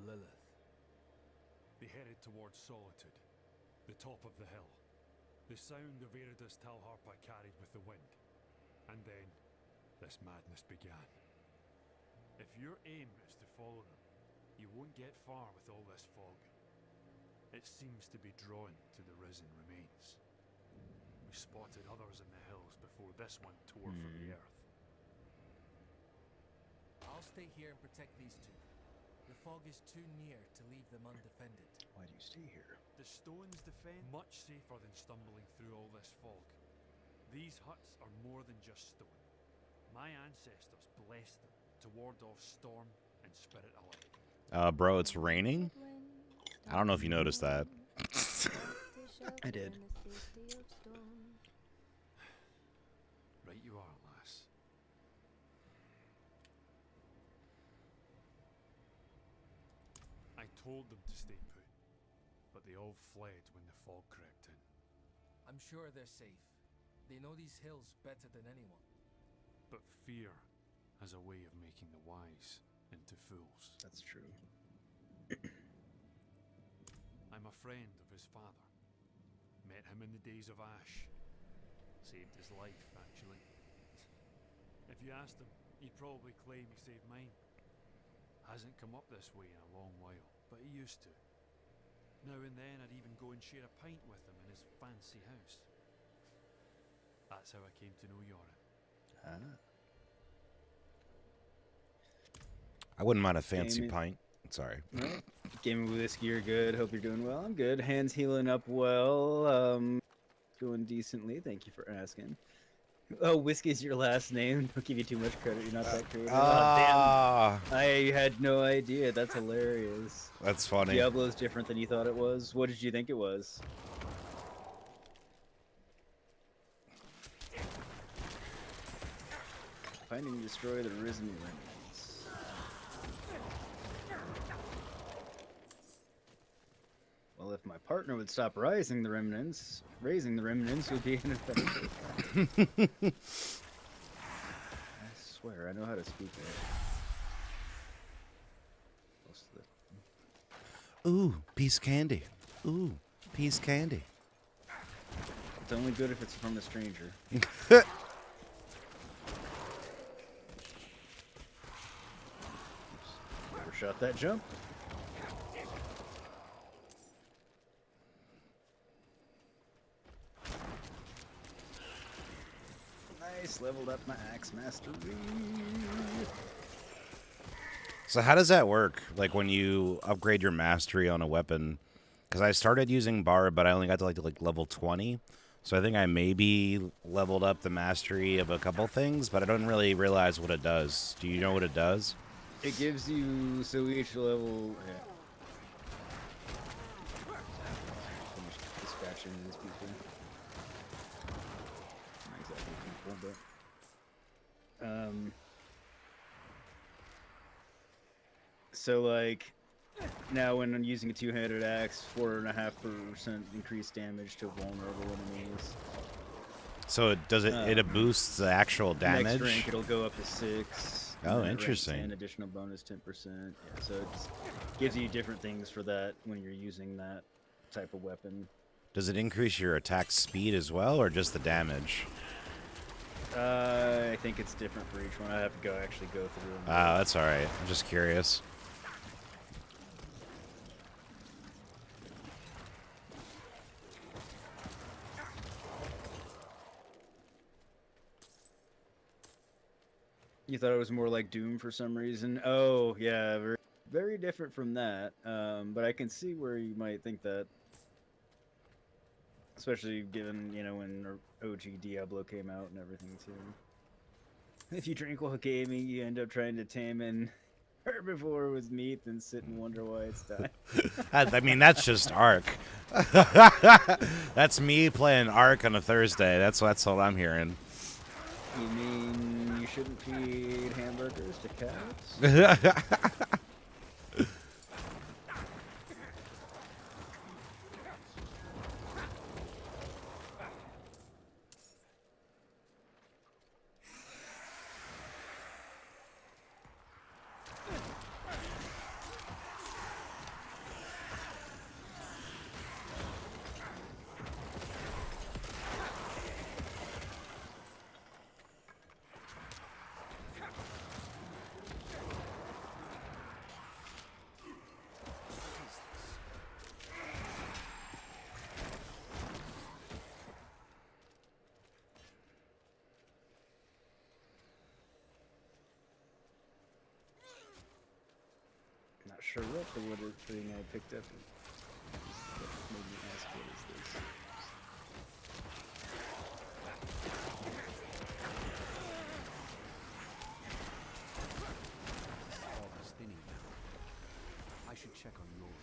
Lilith. They headed towards Solitude, the top of the hill. The sound of Erida's Talharpa carried with the wind. And then, this madness began. If your aim is to follow them, you won't get far with all this fog. It seems to be drawn to the risen remains. We spotted others in the hills before this one tore from the earth. I'll stay here and protect these two. The fog is too near to leave them undefended. Why do you stay here? The stones defend much safer than stumbling through all this fog. These huts are more than just stone. My ancestors blessed them to ward off storm and spirit alike. Bro, it's raining? I don't know if you noticed that. I did. Right you are, lass. I told them to stay put, but they all fled when the fog crept in. I'm sure they're safe. They know these hills better than anyone. But fear has a way of making the wise into fools. That's true. I'm a friend of his father. Met him in the days of Ash. Saved his life, actually. If you asked him, he'd probably claim he saved mine. Hasn't come up this way in a long while, but he used to. Now and then I'd even go and share a pint with him in his fancy house. That's how I came to know Yorin. I wouldn't mind a fancy Gaming. pint. Sorry. No. Gaming with Whiskey, you're good. Hope you're doing well. I'm good. Hands healing up well. Doing decently. Thank you for asking. Oh, Whiskey's your last name. Don't give you too much credit. You're not that creative. Oh, damn. I had no idea. That's hilarious. That's funny. Diablo's different than you thought it was. What did you think it was? Find and destroy the risen remnants. Well, if my partner would stop raising the remnants, would be in a better shape. I swear, I know how to speak it. Most of the... Ooh, piece candy. Ooh, piece candy. It's only good if it's from a stranger. Overshot that jump. Nice, leveled up my axe mastery. So how does that work? Like when you upgrade your mastery on a weapon? Because I started using barb, but I only got to like level 20. So I think I maybe leveled up the mastery of a couple things, but I don't really realize what it does. Do you know what it does? It gives you, so each level... Yeah. Finish dispatching these people. Not exactly people, but... So, like, now when I'm using a two-handed axe, 4.5% increased damage to vulnerable enemies. So it does it boosts the actual damage? Next rank, it'll go up to 6. Oh, At interesting. rank 10, additional bonus 10%. Yeah, so it just gives you different things for that when you're using that type of weapon. Does it increase your attack speed as well, or just the damage? I think it's different for each one. I have to actually go through them. That's all right. I'm just curious. You thought it was more like Doom for some reason? Oh, yeah, very, very different from that. But I can see where you might think that. Especially given, you know, when OG Diablo came out and everything, too. If you drink while gaming, you end up trying to tame an herbivore with meat and sit and wonder why it's dying. I mean, that's just Ark. That's me playing Ark on a Thursday. That's all I'm hearing. You mean you shouldn't feed hamburgers to cats? Not sure what the thing I picked up made me ask what is this. All is thinning now. I should check on Lord.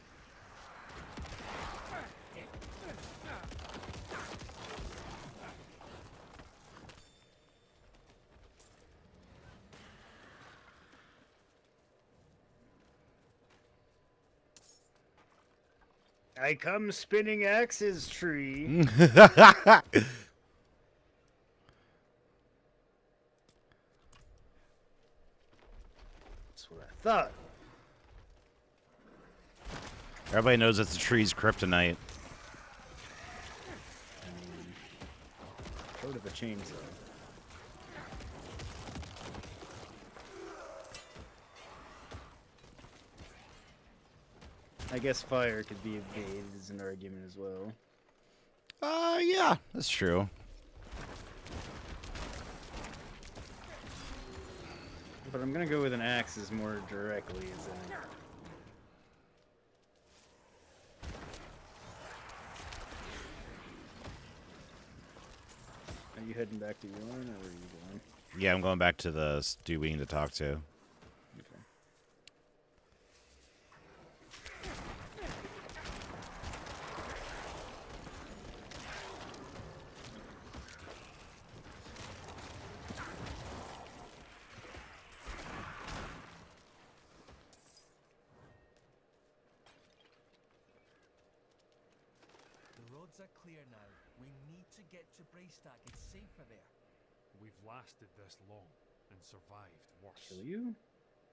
I come spinning axes, tree. That's what I thought. Everybody knows it's the tree's kryptonite. Short of a chainsaw. I guess fire could be evaded as an argument as well. Yeah, that's true. But I'm gonna go with an axe as more directly as in. Are you heading back to Yorn, or where are you going? Yeah, I'm going back to the dude we need to talk to. Okay. The roads are clear now. We need to get to Braystack. It's safer there. We've lasted this long and survived worse. Kill you?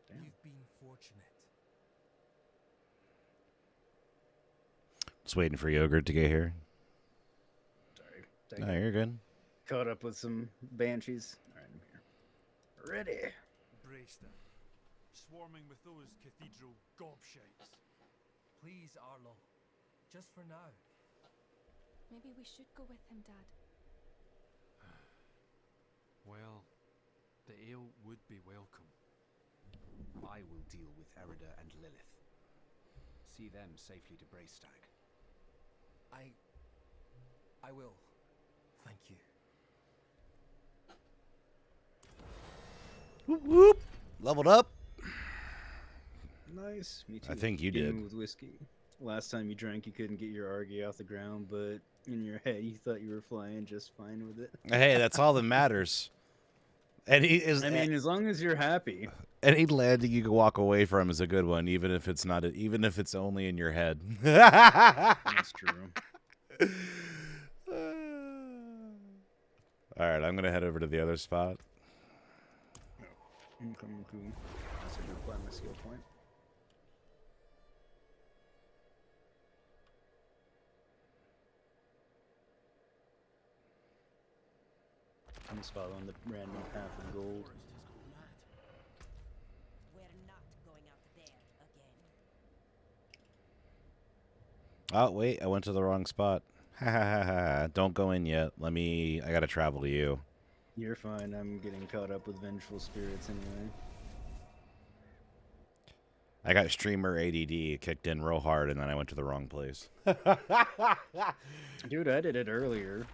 Damn. You've been fortunate. Just waiting for Yogurt to get here. Sorry. No, you're good. Caught up with some banshees. Alright, I'm here. Ready. Braystack, swarming with those cathedral gobshites. Please, Arlo. Just for now. Maybe we should go with him, Dad. Well, be welcome. I will deal with Erida and Lilith. See them safely to Braystag. I will. Thank you. Whoop, whoop. Leveled up. Nice. Me too. I think you Game did. with whiskey. Last time you drank, you couldn't get your Argy off the ground, but in your head, you thought you were flying just fine with it. Hey, that's all that matters. And he is. I mean, as long as you're happy. Any landing you can walk away from is a good one, even if it's not. Even if it's only in your head. That's true. All right, I'm gonna head over to the other spot. I'm coming cool. I should apply my skill point. I'm just following the random path of gold. We're not going out there again. Oh wait, I went to the wrong spot. Ha ha ha ha! Don't go in yet. I gotta travel to you. You're fine. I'm getting caught up with vengeful spirits anyway. I got streamer ADD kicked in real hard, and then I went to the wrong place. Dude, I did it earlier.